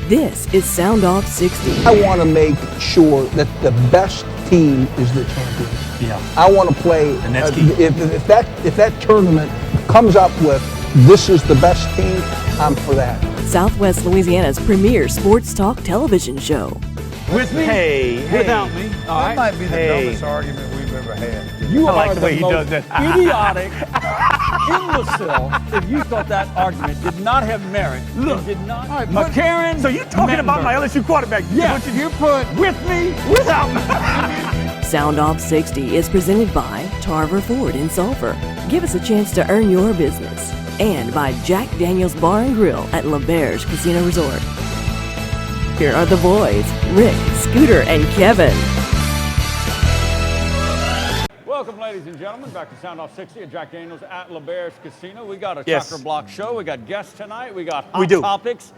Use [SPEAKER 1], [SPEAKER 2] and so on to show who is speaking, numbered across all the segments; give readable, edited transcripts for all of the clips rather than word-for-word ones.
[SPEAKER 1] This is Soundoff60.
[SPEAKER 2] I want to make sure that the best team is the champion.
[SPEAKER 3] Yeah.
[SPEAKER 2] I want to play.
[SPEAKER 3] And that's key.
[SPEAKER 2] If that tournament comes up with this is the best team, I'm for that.
[SPEAKER 1] Southwest Louisiana's premier sports talk television show.
[SPEAKER 3] With me?
[SPEAKER 4] Hey.
[SPEAKER 3] Without me? All
[SPEAKER 4] That
[SPEAKER 3] right.
[SPEAKER 4] might be the
[SPEAKER 3] Hey.
[SPEAKER 4] dumbest argument we've ever had.
[SPEAKER 3] You
[SPEAKER 5] I
[SPEAKER 3] are
[SPEAKER 5] like the way he
[SPEAKER 3] most
[SPEAKER 5] does that.
[SPEAKER 3] idiotic imbecile if you thought that argument did not have merit.
[SPEAKER 5] Look.
[SPEAKER 3] It did not.
[SPEAKER 4] All right,
[SPEAKER 3] McCarron.
[SPEAKER 5] So you're talking about my LSU quarterback?
[SPEAKER 3] Yeah.
[SPEAKER 4] You put
[SPEAKER 3] With me, without me.
[SPEAKER 1] Soundoff60 is presented by Tarver Ford in Sulphur. Give us a chance to earn your business. And by Jack Daniels Bar and Grill at Lauberge Casino Resort. Here are the boys, Rick, Scooter, and Kevin.
[SPEAKER 3] Welcome, ladies and gentlemen, back to Soundoff60 at Jack Daniels at Lauberge Casino. We got a
[SPEAKER 5] Yes.
[SPEAKER 3] chocker block show. We got guests tonight. We got hot
[SPEAKER 5] We do.
[SPEAKER 3] topics.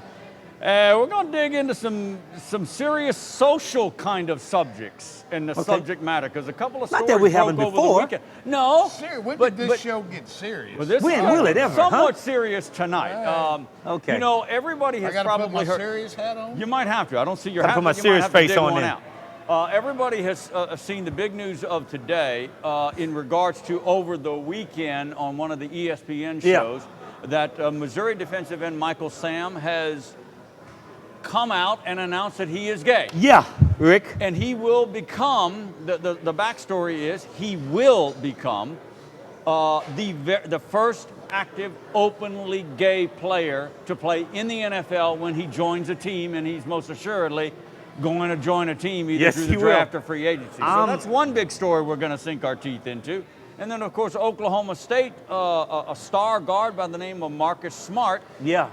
[SPEAKER 3] We're going to dig into some serious social kind of subjects in the subject matter because a couple of
[SPEAKER 5] Not
[SPEAKER 3] stories
[SPEAKER 5] that we
[SPEAKER 3] broke
[SPEAKER 5] haven't
[SPEAKER 3] over
[SPEAKER 5] before.
[SPEAKER 3] the weekend. No,
[SPEAKER 4] when
[SPEAKER 3] but-
[SPEAKER 4] did
[SPEAKER 3] but-
[SPEAKER 4] this show get serious?
[SPEAKER 3] well, this
[SPEAKER 5] When
[SPEAKER 3] is
[SPEAKER 5] will it ever, huh?
[SPEAKER 3] somewhat serious tonight.
[SPEAKER 5] Okay.
[SPEAKER 3] You know, everybody
[SPEAKER 4] I
[SPEAKER 3] has
[SPEAKER 4] got to put
[SPEAKER 3] probably
[SPEAKER 4] my
[SPEAKER 3] heard.
[SPEAKER 4] serious hat on?
[SPEAKER 3] You might have to. I don't see your
[SPEAKER 5] Gotta
[SPEAKER 3] hat.
[SPEAKER 5] put my
[SPEAKER 3] but you
[SPEAKER 5] serious
[SPEAKER 3] might have to
[SPEAKER 5] face
[SPEAKER 3] dig
[SPEAKER 5] on
[SPEAKER 3] one
[SPEAKER 5] then.
[SPEAKER 3] out. Everybody has seen the big news of today in regards to over the weekend on one of the ESPN
[SPEAKER 5] Yeah.
[SPEAKER 3] shows that Missouri defensive end Michael Sam has come out and announced that he is gay.
[SPEAKER 5] Yeah, Rick.
[SPEAKER 3] And he will become, the backstory is, he will become the first active openly gay player to play in the NFL when he joins a team, and he's most assuredly going to join a team either
[SPEAKER 5] Yes,
[SPEAKER 3] through
[SPEAKER 5] he
[SPEAKER 3] the
[SPEAKER 5] will.
[SPEAKER 3] draft or free agency. So that's one big story we're going to sink our teeth into. And then, of course, Oklahoma State, a star guard by the name of Marcus Smart,
[SPEAKER 5] Yeah.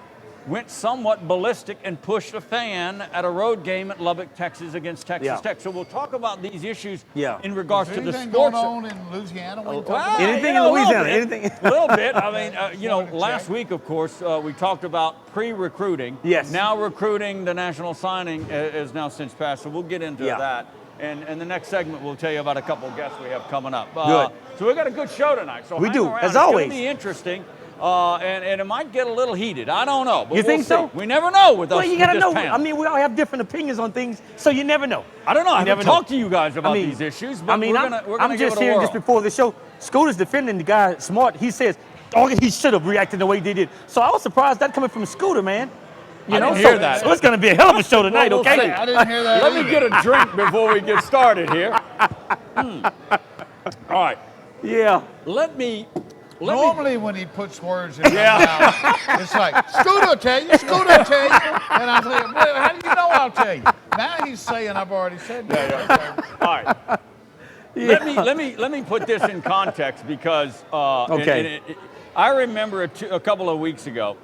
[SPEAKER 3] went somewhat ballistic and pushed a fan at a road game at Lubbock, Texas against Texas
[SPEAKER 5] Yeah.
[SPEAKER 3] Tech. So we'll talk about these issues
[SPEAKER 5] Yeah.
[SPEAKER 3] in regards
[SPEAKER 4] Is
[SPEAKER 3] to the
[SPEAKER 4] anything
[SPEAKER 3] sports.
[SPEAKER 4] going on in Louisiana? When you talk
[SPEAKER 3] Well,
[SPEAKER 4] about
[SPEAKER 5] Anything
[SPEAKER 3] you know,
[SPEAKER 5] in
[SPEAKER 3] a little
[SPEAKER 5] Louisiana,
[SPEAKER 3] bit.
[SPEAKER 5] anything.
[SPEAKER 3] A little bit. I mean, you know,
[SPEAKER 4] wanted to
[SPEAKER 3] last
[SPEAKER 4] check.
[SPEAKER 3] week, of course, we talked about pre-recruiting.
[SPEAKER 5] Yes.
[SPEAKER 3] Now recruiting, the national signing is now since passed, so we'll get into
[SPEAKER 5] Yeah.
[SPEAKER 3] that. And the next segment, we'll tell you about a couple of guests we have coming up.
[SPEAKER 5] Good.
[SPEAKER 3] So we've got a good show tonight. So
[SPEAKER 5] We
[SPEAKER 3] hang
[SPEAKER 5] do,
[SPEAKER 3] around.
[SPEAKER 5] as
[SPEAKER 3] It's
[SPEAKER 5] always.
[SPEAKER 3] going to be interesting. And it might get a little heated. I don't know. But
[SPEAKER 5] You think
[SPEAKER 3] we'll
[SPEAKER 5] so?
[SPEAKER 3] see. We never know with us.
[SPEAKER 5] Well, you
[SPEAKER 3] with
[SPEAKER 5] gotta
[SPEAKER 3] this
[SPEAKER 5] know.
[SPEAKER 3] panel.
[SPEAKER 5] I mean, we all have different opinions on things, so you never know.
[SPEAKER 3] I don't know. I haven't
[SPEAKER 5] never
[SPEAKER 3] talked
[SPEAKER 5] know.
[SPEAKER 3] to you guys about
[SPEAKER 5] I mean,
[SPEAKER 3] these issues, but
[SPEAKER 5] I mean,
[SPEAKER 3] we're
[SPEAKER 5] I'm
[SPEAKER 3] gonna give
[SPEAKER 5] just
[SPEAKER 3] it a
[SPEAKER 5] hearing
[SPEAKER 3] whirl.
[SPEAKER 5] just before the show. Scooter's defending the guy Smart. He says, "Oh, he should have reacted the way he did." So I was surprised that coming from Scooter, man. You
[SPEAKER 3] I
[SPEAKER 5] know,
[SPEAKER 3] didn't hear
[SPEAKER 5] so,
[SPEAKER 3] that.
[SPEAKER 5] So it's gonna be a hell of a show tonight,
[SPEAKER 3] we'll
[SPEAKER 5] okay?
[SPEAKER 3] see.
[SPEAKER 4] I didn't hear that.
[SPEAKER 3] Let me get a drink before we get started here. All right.
[SPEAKER 5] Yeah.
[SPEAKER 3] Let me.
[SPEAKER 4] Normally when he puts words in
[SPEAKER 3] Yeah.
[SPEAKER 4] my mouth, it's like, Scooter will tell you, Scooter will tell you. And I say, well, how do you know I'll tell you? Now he's saying I've already said that.
[SPEAKER 3] All right. Let me put this in context because
[SPEAKER 5] Okay.
[SPEAKER 3] I remember a couple of weeks ago,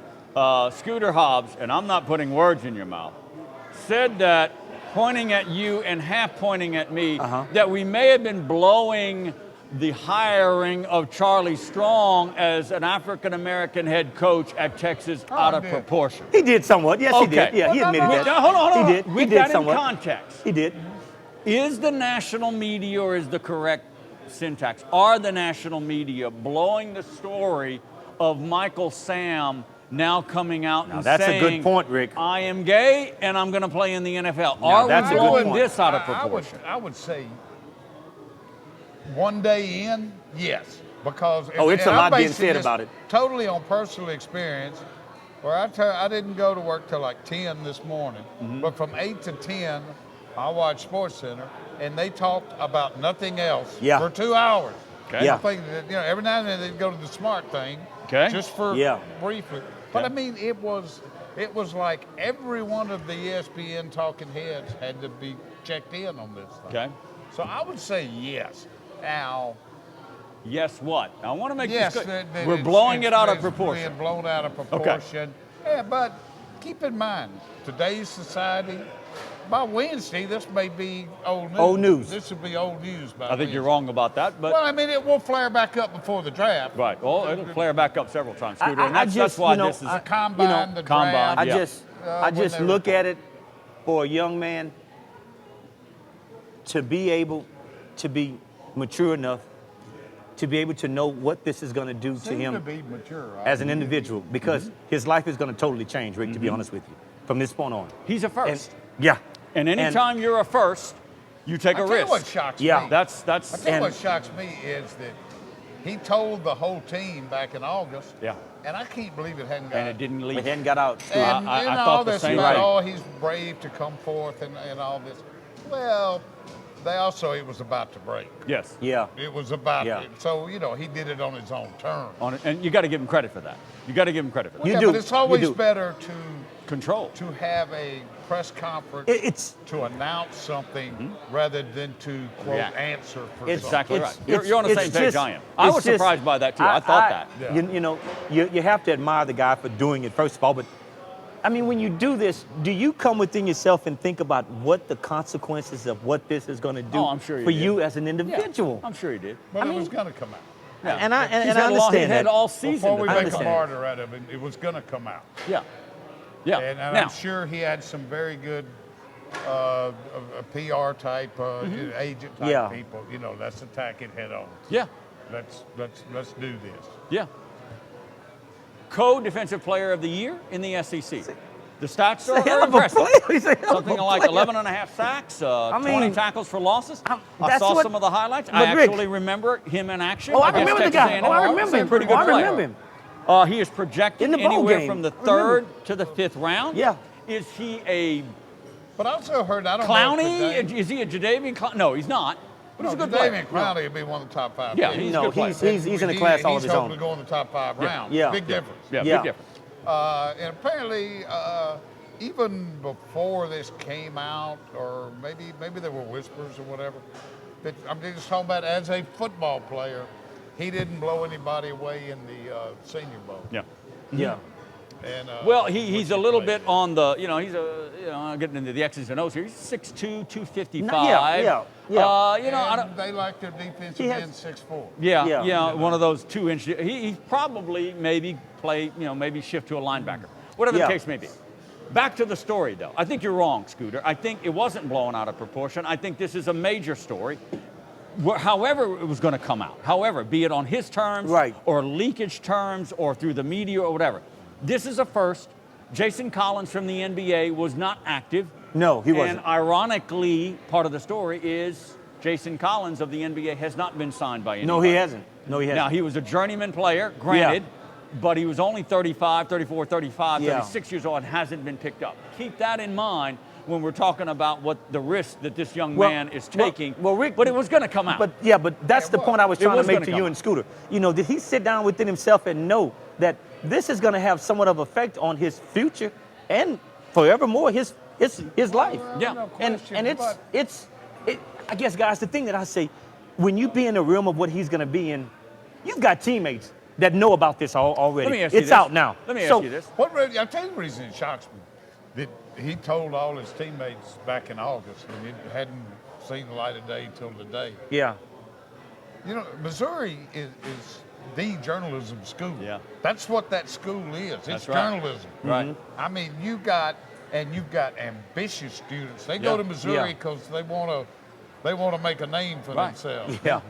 [SPEAKER 3] Scooter Hobbs, and I'm not putting words in your mouth, said that pointing at you and half pointing at me that we may have been blowing the hiring of Charlie Strong as an African-American head coach at Texas out of
[SPEAKER 4] did.
[SPEAKER 3] proportion.
[SPEAKER 5] He did somewhat. Yes, he did. Yeah, he
[SPEAKER 4] Well,
[SPEAKER 5] admitted that.
[SPEAKER 3] Now, hold on.
[SPEAKER 5] He did.
[SPEAKER 3] With
[SPEAKER 5] He did
[SPEAKER 3] that
[SPEAKER 5] somewhat.
[SPEAKER 3] in context,
[SPEAKER 5] He did.
[SPEAKER 3] is the national media, or is the correct syntax, are the national media blowing the story of Michael Sam now coming out and
[SPEAKER 5] that's a
[SPEAKER 3] saying,
[SPEAKER 5] good point, Rick.
[SPEAKER 3] I am gay and I'm going to play in the NFL?
[SPEAKER 5] Now,
[SPEAKER 3] Are
[SPEAKER 5] that's
[SPEAKER 3] we
[SPEAKER 5] a good
[SPEAKER 3] blowing
[SPEAKER 5] point.
[SPEAKER 3] this out of proportion?
[SPEAKER 4] I would say one day in, yes. Because
[SPEAKER 5] Oh, it's
[SPEAKER 4] and
[SPEAKER 5] a
[SPEAKER 4] I'm
[SPEAKER 5] lot being
[SPEAKER 4] basing
[SPEAKER 5] said
[SPEAKER 4] this
[SPEAKER 5] about it.
[SPEAKER 4] Totally on personal experience. Where I didn't go to work till like 10 this morning, but from 8 to 10, I watched Sports Center, and they talked about nothing else for 2 hours.
[SPEAKER 3] Okay.
[SPEAKER 5] Yeah.
[SPEAKER 4] I think that, you know, every now and then they'd go to the Smart thing,
[SPEAKER 3] Okay.
[SPEAKER 4] just for
[SPEAKER 5] Yeah.
[SPEAKER 4] briefly. But
[SPEAKER 3] Okay.
[SPEAKER 4] I mean, it was like every one of the ESPN talking heads had to be checked in on this thing.
[SPEAKER 3] Okay.
[SPEAKER 4] So I would say yes. Now,
[SPEAKER 3] Yes, what? I want to make
[SPEAKER 4] yes,
[SPEAKER 3] this clear.
[SPEAKER 4] that
[SPEAKER 3] We're
[SPEAKER 4] it's-
[SPEAKER 3] blowing it out of
[SPEAKER 4] it's
[SPEAKER 3] proportion.
[SPEAKER 4] being blown out of proportion. Yeah, but keep in mind, today's society, by Wednesday, this may be old news.
[SPEAKER 5] Old news.
[SPEAKER 4] This will be old news by
[SPEAKER 3] I think you're
[SPEAKER 4] Wednesday.
[SPEAKER 3] wrong about that, but
[SPEAKER 4] Well, I mean, it will flare back up before the draft.
[SPEAKER 3] right. Well, it'll flare back up several times, Scooter,
[SPEAKER 5] I
[SPEAKER 3] and that's
[SPEAKER 5] just,
[SPEAKER 3] why
[SPEAKER 5] you know,
[SPEAKER 3] this is.
[SPEAKER 4] The combine, the
[SPEAKER 3] combine,
[SPEAKER 4] draft.
[SPEAKER 5] I
[SPEAKER 3] yeah.
[SPEAKER 5] just
[SPEAKER 4] when they
[SPEAKER 5] look
[SPEAKER 4] report.
[SPEAKER 5] at it for a young man to be able to be mature enough to be able to know what this is going to do to
[SPEAKER 4] Seem
[SPEAKER 5] him
[SPEAKER 4] to be mature, right?
[SPEAKER 5] as an individual, because his life is going to totally change, Rick, to be honest with you. from this point on.
[SPEAKER 3] He's a first.
[SPEAKER 5] Yeah.
[SPEAKER 3] And anytime you're a first, you take a
[SPEAKER 4] I tell you
[SPEAKER 3] risk.
[SPEAKER 4] what shocks
[SPEAKER 5] Yeah.
[SPEAKER 4] me.
[SPEAKER 3] That's
[SPEAKER 4] I tell you what shocks me is that he told the whole team back in August.
[SPEAKER 3] Yeah.
[SPEAKER 4] And I can't believe it hadn't got.
[SPEAKER 3] And it didn't leave.
[SPEAKER 5] It hadn't got out.
[SPEAKER 4] And
[SPEAKER 3] I
[SPEAKER 4] you know,
[SPEAKER 3] thought
[SPEAKER 4] all
[SPEAKER 3] the
[SPEAKER 4] this
[SPEAKER 3] same
[SPEAKER 4] about,
[SPEAKER 3] thing.
[SPEAKER 4] oh, he's brave to come forth and all this. Well, it was about to break.
[SPEAKER 3] Yes.
[SPEAKER 5] Yeah.
[SPEAKER 4] It was about
[SPEAKER 5] Yeah.
[SPEAKER 4] so he did it on his own terms.
[SPEAKER 3] On it, and you got to give him credit for that. You got to give him credit for that.
[SPEAKER 5] You
[SPEAKER 4] Yeah,
[SPEAKER 5] do.
[SPEAKER 4] but it's always
[SPEAKER 5] You do.
[SPEAKER 4] better to
[SPEAKER 3] Control.
[SPEAKER 4] have a press conference
[SPEAKER 5] It's
[SPEAKER 4] to announce something rather than to quote
[SPEAKER 3] Yeah.
[SPEAKER 4] answer for
[SPEAKER 5] It's-
[SPEAKER 4] something.
[SPEAKER 3] Exactly
[SPEAKER 5] It's-
[SPEAKER 3] right. You're on the
[SPEAKER 5] it's
[SPEAKER 3] same page
[SPEAKER 5] just-
[SPEAKER 3] I am. I
[SPEAKER 5] it's
[SPEAKER 3] was
[SPEAKER 5] just-
[SPEAKER 3] surprised by that too. I thought that.
[SPEAKER 4] Yeah.
[SPEAKER 5] You know, you have to admire the guy for doing it, first of all. But, I mean, when you do this, do you come within yourself and think about what the consequences of what this is going to do
[SPEAKER 3] Oh, I'm sure you
[SPEAKER 5] for
[SPEAKER 3] did.
[SPEAKER 5] you as an
[SPEAKER 3] Yeah,
[SPEAKER 5] individual?
[SPEAKER 3] I'm sure he did.
[SPEAKER 4] But it was going to come out.
[SPEAKER 3] Yeah.
[SPEAKER 5] And I
[SPEAKER 3] He's
[SPEAKER 5] and
[SPEAKER 3] had
[SPEAKER 5] I
[SPEAKER 3] a long-
[SPEAKER 5] understand
[SPEAKER 3] he had
[SPEAKER 5] that.
[SPEAKER 3] all season.
[SPEAKER 4] Before we
[SPEAKER 3] to-
[SPEAKER 5] I
[SPEAKER 4] make a
[SPEAKER 5] understand.
[SPEAKER 4] martyr out of it, it was going to come out.
[SPEAKER 3] Yeah. Yeah.
[SPEAKER 4] And
[SPEAKER 3] now,
[SPEAKER 4] I'm sure he had some very good a PR type, agent type
[SPEAKER 5] Yeah.
[SPEAKER 4] people. Let's attack it head on.
[SPEAKER 3] yeah.
[SPEAKER 4] Let's do this.
[SPEAKER 3] Yeah. Co-defensive player of the year in the SEC. The stats
[SPEAKER 5] He's a hell
[SPEAKER 3] are
[SPEAKER 5] of a
[SPEAKER 3] impressive.
[SPEAKER 5] player. He's a hell of
[SPEAKER 3] Something
[SPEAKER 5] a
[SPEAKER 3] like
[SPEAKER 5] player.
[SPEAKER 3] 11 and a half sacks, 20
[SPEAKER 5] mean,
[SPEAKER 3] tackles for losses. I
[SPEAKER 5] that's
[SPEAKER 3] saw
[SPEAKER 5] what-
[SPEAKER 3] some of the highlights.
[SPEAKER 5] but
[SPEAKER 3] I
[SPEAKER 5] Rick-
[SPEAKER 3] actually remember him in action.
[SPEAKER 5] Oh, I
[SPEAKER 3] against
[SPEAKER 5] remember the
[SPEAKER 3] Texas
[SPEAKER 5] guy.
[SPEAKER 3] A&M.
[SPEAKER 5] Oh, I
[SPEAKER 3] He's
[SPEAKER 5] remember
[SPEAKER 3] a
[SPEAKER 5] him.
[SPEAKER 3] pretty good
[SPEAKER 5] I
[SPEAKER 3] player.
[SPEAKER 5] remember him.
[SPEAKER 3] He is projected
[SPEAKER 5] In the bowl
[SPEAKER 3] anywhere
[SPEAKER 5] game.
[SPEAKER 3] from the
[SPEAKER 5] I remember.
[SPEAKER 3] 3rd to the 5th round.
[SPEAKER 5] Yeah.
[SPEAKER 3] Is he a
[SPEAKER 4] But I also heard, I don't know.
[SPEAKER 3] Clowney? Is he a Jadavian Clowney? No, he's not. But he's a good player.
[SPEAKER 4] David Clowney would be one of the top 5.
[SPEAKER 3] Yeah,
[SPEAKER 4] picks.
[SPEAKER 3] he's a
[SPEAKER 5] No,
[SPEAKER 3] good player.
[SPEAKER 5] he's in a class all of his
[SPEAKER 4] He's hoping
[SPEAKER 5] own.
[SPEAKER 4] to go in the top 5 rounds.
[SPEAKER 5] Yeah.
[SPEAKER 4] Big difference.
[SPEAKER 3] Yeah,
[SPEAKER 5] Yeah.
[SPEAKER 3] big difference.
[SPEAKER 4] And apparently, even before this came out, or maybe there were whispers or whatever, that I'm just talking about as a football player, he didn't blow anybody away in the Senior Bowl.
[SPEAKER 3] Yeah.
[SPEAKER 5] Yeah.
[SPEAKER 4] And
[SPEAKER 3] Well, he's a little bit on the, he's I'm getting into the X's and O's here. He's 6'2", 255.
[SPEAKER 5] Yeah.
[SPEAKER 3] I don't.
[SPEAKER 4] they like their defensive
[SPEAKER 5] He has-
[SPEAKER 4] end 6'4".
[SPEAKER 3] Yeah, one of those 2-inch. He probably maybe play, maybe shift to a linebacker, whatever
[SPEAKER 5] Yeah.
[SPEAKER 3] the case may be. Back to the story, though. I think you're wrong, Scooter. I think it wasn't blown out of proportion. I think this is a major story. However it was going to come out, however, be it on his terms
[SPEAKER 5] Right.
[SPEAKER 3] or leakage terms or through the media or whatever. This is a first. Jason Collins from the NBA was not active.
[SPEAKER 5] No, he wasn't.
[SPEAKER 3] And ironically, part of the story is Jason Collins of the NBA has not been signed by anybody.
[SPEAKER 5] No, he hasn't.
[SPEAKER 3] Now, he was a journeyman player, granted, but he was only 34, 35,
[SPEAKER 5] Yeah.
[SPEAKER 3] 36 years old and hasn't been picked up. Keep that in mind when we're talking about what the risk that this young man is taking.
[SPEAKER 5] Well, Rick,
[SPEAKER 3] but it was going to come out.
[SPEAKER 5] But that's the point I was
[SPEAKER 3] It
[SPEAKER 5] trying
[SPEAKER 3] was
[SPEAKER 5] to make
[SPEAKER 3] gonna
[SPEAKER 5] to
[SPEAKER 3] come
[SPEAKER 5] you
[SPEAKER 3] out.
[SPEAKER 5] and Scooter. Did he sit down within himself and know that this is going to have somewhat of effect on his future and forevermore his life?
[SPEAKER 3] Yeah.
[SPEAKER 4] No
[SPEAKER 5] And
[SPEAKER 4] question,
[SPEAKER 5] it's I guess, guys, the thing that I say, when you be in the realm of what he's going to be in, you've got teammates that know about this already.
[SPEAKER 3] Let me ask you
[SPEAKER 5] It's
[SPEAKER 3] this.
[SPEAKER 5] out now.
[SPEAKER 3] Let me
[SPEAKER 5] So-
[SPEAKER 3] ask you this.
[SPEAKER 4] I'll tell you the reason it shocks me. That he told all his teammates back in August, and it hadn't seen the light of day till today.
[SPEAKER 5] Yeah.
[SPEAKER 4] Missouri is the journalism school.
[SPEAKER 3] Yeah.
[SPEAKER 4] That's what that school is. It's
[SPEAKER 3] That's right.
[SPEAKER 4] journalism.
[SPEAKER 3] Right.
[SPEAKER 4] I mean, you've got ambitious students. They go
[SPEAKER 3] Yeah.
[SPEAKER 4] to Missouri
[SPEAKER 5] Yeah.
[SPEAKER 4] because they want to make a name for
[SPEAKER 3] Right.
[SPEAKER 4] themselves.
[SPEAKER 5] Yeah.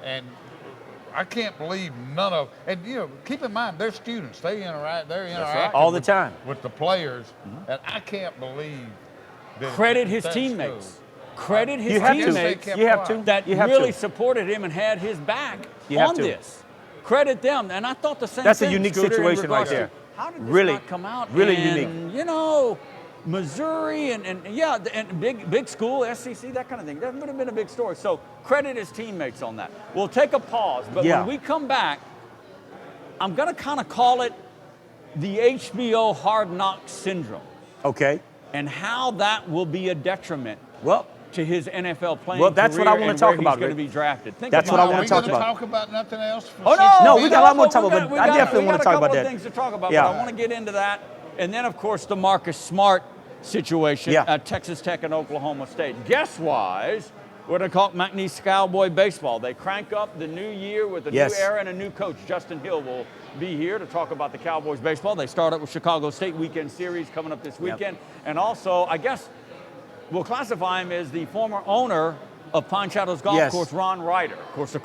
[SPEAKER 4] And I can't believe none of, and keep in mind, they're students. They're interacting
[SPEAKER 5] All the time.
[SPEAKER 4] with the players, and I can't believe that
[SPEAKER 3] Credit his
[SPEAKER 4] that
[SPEAKER 3] teammates.
[SPEAKER 4] school-
[SPEAKER 3] Credit his
[SPEAKER 5] You have to.
[SPEAKER 3] teammates
[SPEAKER 4] kept
[SPEAKER 5] You have
[SPEAKER 4] quiet.
[SPEAKER 5] to.
[SPEAKER 3] that
[SPEAKER 5] You have
[SPEAKER 3] really
[SPEAKER 5] to.
[SPEAKER 3] supported him and had his back
[SPEAKER 5] You have
[SPEAKER 3] on
[SPEAKER 5] to.
[SPEAKER 3] this. Credit them. And I thought the same
[SPEAKER 5] That's a
[SPEAKER 3] thing.
[SPEAKER 5] unique
[SPEAKER 3] Scooter, in
[SPEAKER 5] situation right
[SPEAKER 3] regards to
[SPEAKER 5] there.
[SPEAKER 3] How did this
[SPEAKER 5] Really,
[SPEAKER 3] not come out?
[SPEAKER 5] really
[SPEAKER 3] and,
[SPEAKER 5] unique.
[SPEAKER 3] Missouri and big school, SEC, that kind of thing. That would have been a big story. So credit his teammates on that. We'll take a pause, but
[SPEAKER 5] Yeah.
[SPEAKER 3] when we come back, I'm going to kind of call it the HBO Hard Knocks syndrome
[SPEAKER 5] Okay.
[SPEAKER 3] and how that will be a detriment
[SPEAKER 5] Well,
[SPEAKER 3] to his NFL playing
[SPEAKER 5] Well, that's what I
[SPEAKER 3] career
[SPEAKER 5] wanna
[SPEAKER 3] and
[SPEAKER 5] talk
[SPEAKER 3] where
[SPEAKER 5] about,
[SPEAKER 3] he's going to
[SPEAKER 5] Rick.
[SPEAKER 3] be drafted. Think
[SPEAKER 5] That's
[SPEAKER 3] about
[SPEAKER 5] what I
[SPEAKER 3] it.
[SPEAKER 5] wanna
[SPEAKER 4] Are we
[SPEAKER 5] talk
[SPEAKER 4] gonna
[SPEAKER 5] about.
[SPEAKER 4] talk about nothing else? For
[SPEAKER 3] Oh,
[SPEAKER 4] 60
[SPEAKER 3] no,
[SPEAKER 5] No, we
[SPEAKER 4] minutes?
[SPEAKER 5] got a lot more to talk
[SPEAKER 3] We
[SPEAKER 5] about, but I definitely wanna
[SPEAKER 3] got
[SPEAKER 5] talk
[SPEAKER 3] a
[SPEAKER 5] about
[SPEAKER 3] couple
[SPEAKER 5] that.
[SPEAKER 3] of things to talk about,
[SPEAKER 5] Yeah.
[SPEAKER 3] but I want to get into that. And then, of course, the Marcus Smart situation
[SPEAKER 5] Yeah.
[SPEAKER 3] at Texas Tech and Oklahoma State. Guess-wise, we're going to call it McNeese Cowboy Baseball. They crank up the new year with a
[SPEAKER 5] Yes.
[SPEAKER 3] new era and a new coach. Justin Hill will be here to talk about the Cowboys baseball. They start up with Chicago State weekend series coming up this weekend. And also, I guess we'll classify him as the former owner of Pine Shadows Golf
[SPEAKER 5] Yes.
[SPEAKER 3] Course, Ron Ryder. Of course, the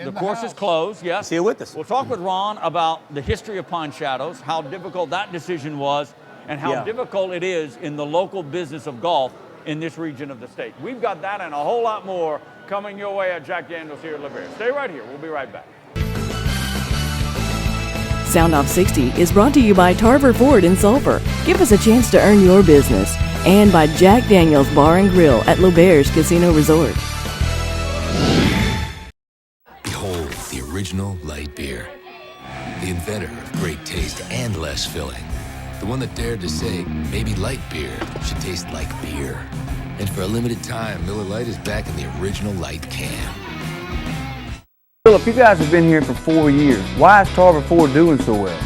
[SPEAKER 4] the
[SPEAKER 3] course is
[SPEAKER 4] house.
[SPEAKER 3] closed, yes.
[SPEAKER 5] He's here with us.
[SPEAKER 3] We'll talk with Ron about the history of Pine Shadows, how difficult that decision was, and how difficult it is in the local business of golf in this region of the state. We've got that and a whole lot more coming your way at Jack Daniels here at Lauberge. Stay right here. We'll be right back.
[SPEAKER 1] Soundoff60 is brought to you by Tarver Ford in Sulphur. Give us a chance to earn your business. And by Jack Daniels Bar and Grill at Lauberge Casino Resort.
[SPEAKER 6] Behold the original light beer. The inventor of great taste and less filling. The one that dared to say maybe light beer should taste like beer. And for a limited time, Miller Lite is back in the original light can.
[SPEAKER 7] Philip, you guys have been here for 4 years. Why is Tarver Ford doing so well?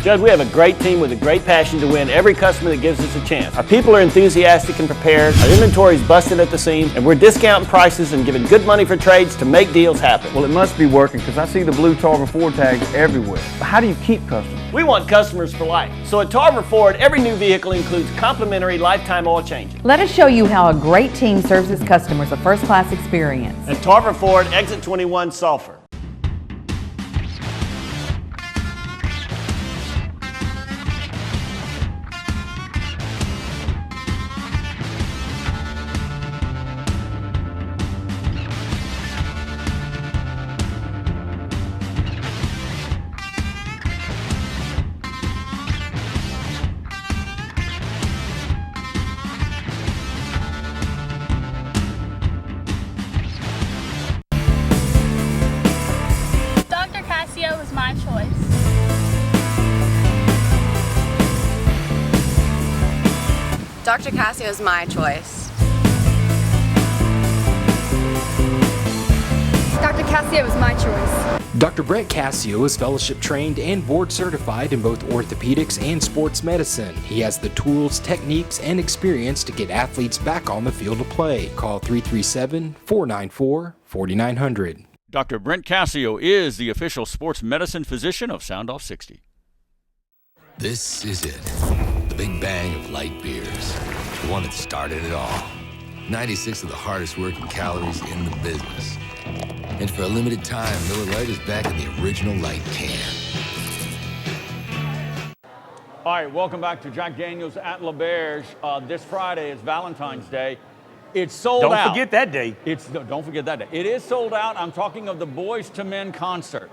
[SPEAKER 8] Judge, we have a great team with a great passion to win every customer that gives us a chance. Our people are enthusiastic and prepared, our inventory is busted at the seam, and we're discounting prices and giving good money for trades to make deals happen.
[SPEAKER 7] Well, it must be working because I see the blue Tarver Ford tags everywhere. But how do you keep customers?
[SPEAKER 8] We want customers for life. So at Tarver Ford, every new vehicle includes complimentary lifetime oil changes.
[SPEAKER 9] Let us show you how a great team serves its customers a first-class experience.
[SPEAKER 8] At Tarver Ford, exit 21, Sulphur.
[SPEAKER 10] Was my choice.
[SPEAKER 11] Dr. Cassio is my choice.
[SPEAKER 10] Dr. Cassio is my choice.
[SPEAKER 12] Dr. Brent Cassio is fellowship trained and board certified in both orthopedics and sports medicine. He has the tools, techniques, and experience to get athletes back on the field of play. Call 337-494-4900.
[SPEAKER 3] Dr. Brent Cassio is the official sports medicine physician of Soundoff60.
[SPEAKER 6] This is it. The big bang of light beers. The one that started it all. 96 of the hardest working calories in the business. And for a limited time, Miller Lite is back in the original light can.
[SPEAKER 3] All right, welcome back to Jack Daniels at Lauberge. This Friday is Valentine's Day. It's sold out.
[SPEAKER 5] Don't forget that day.
[SPEAKER 3] Don't forget that day. It is sold out. I'm talking of the Boys to Men concert.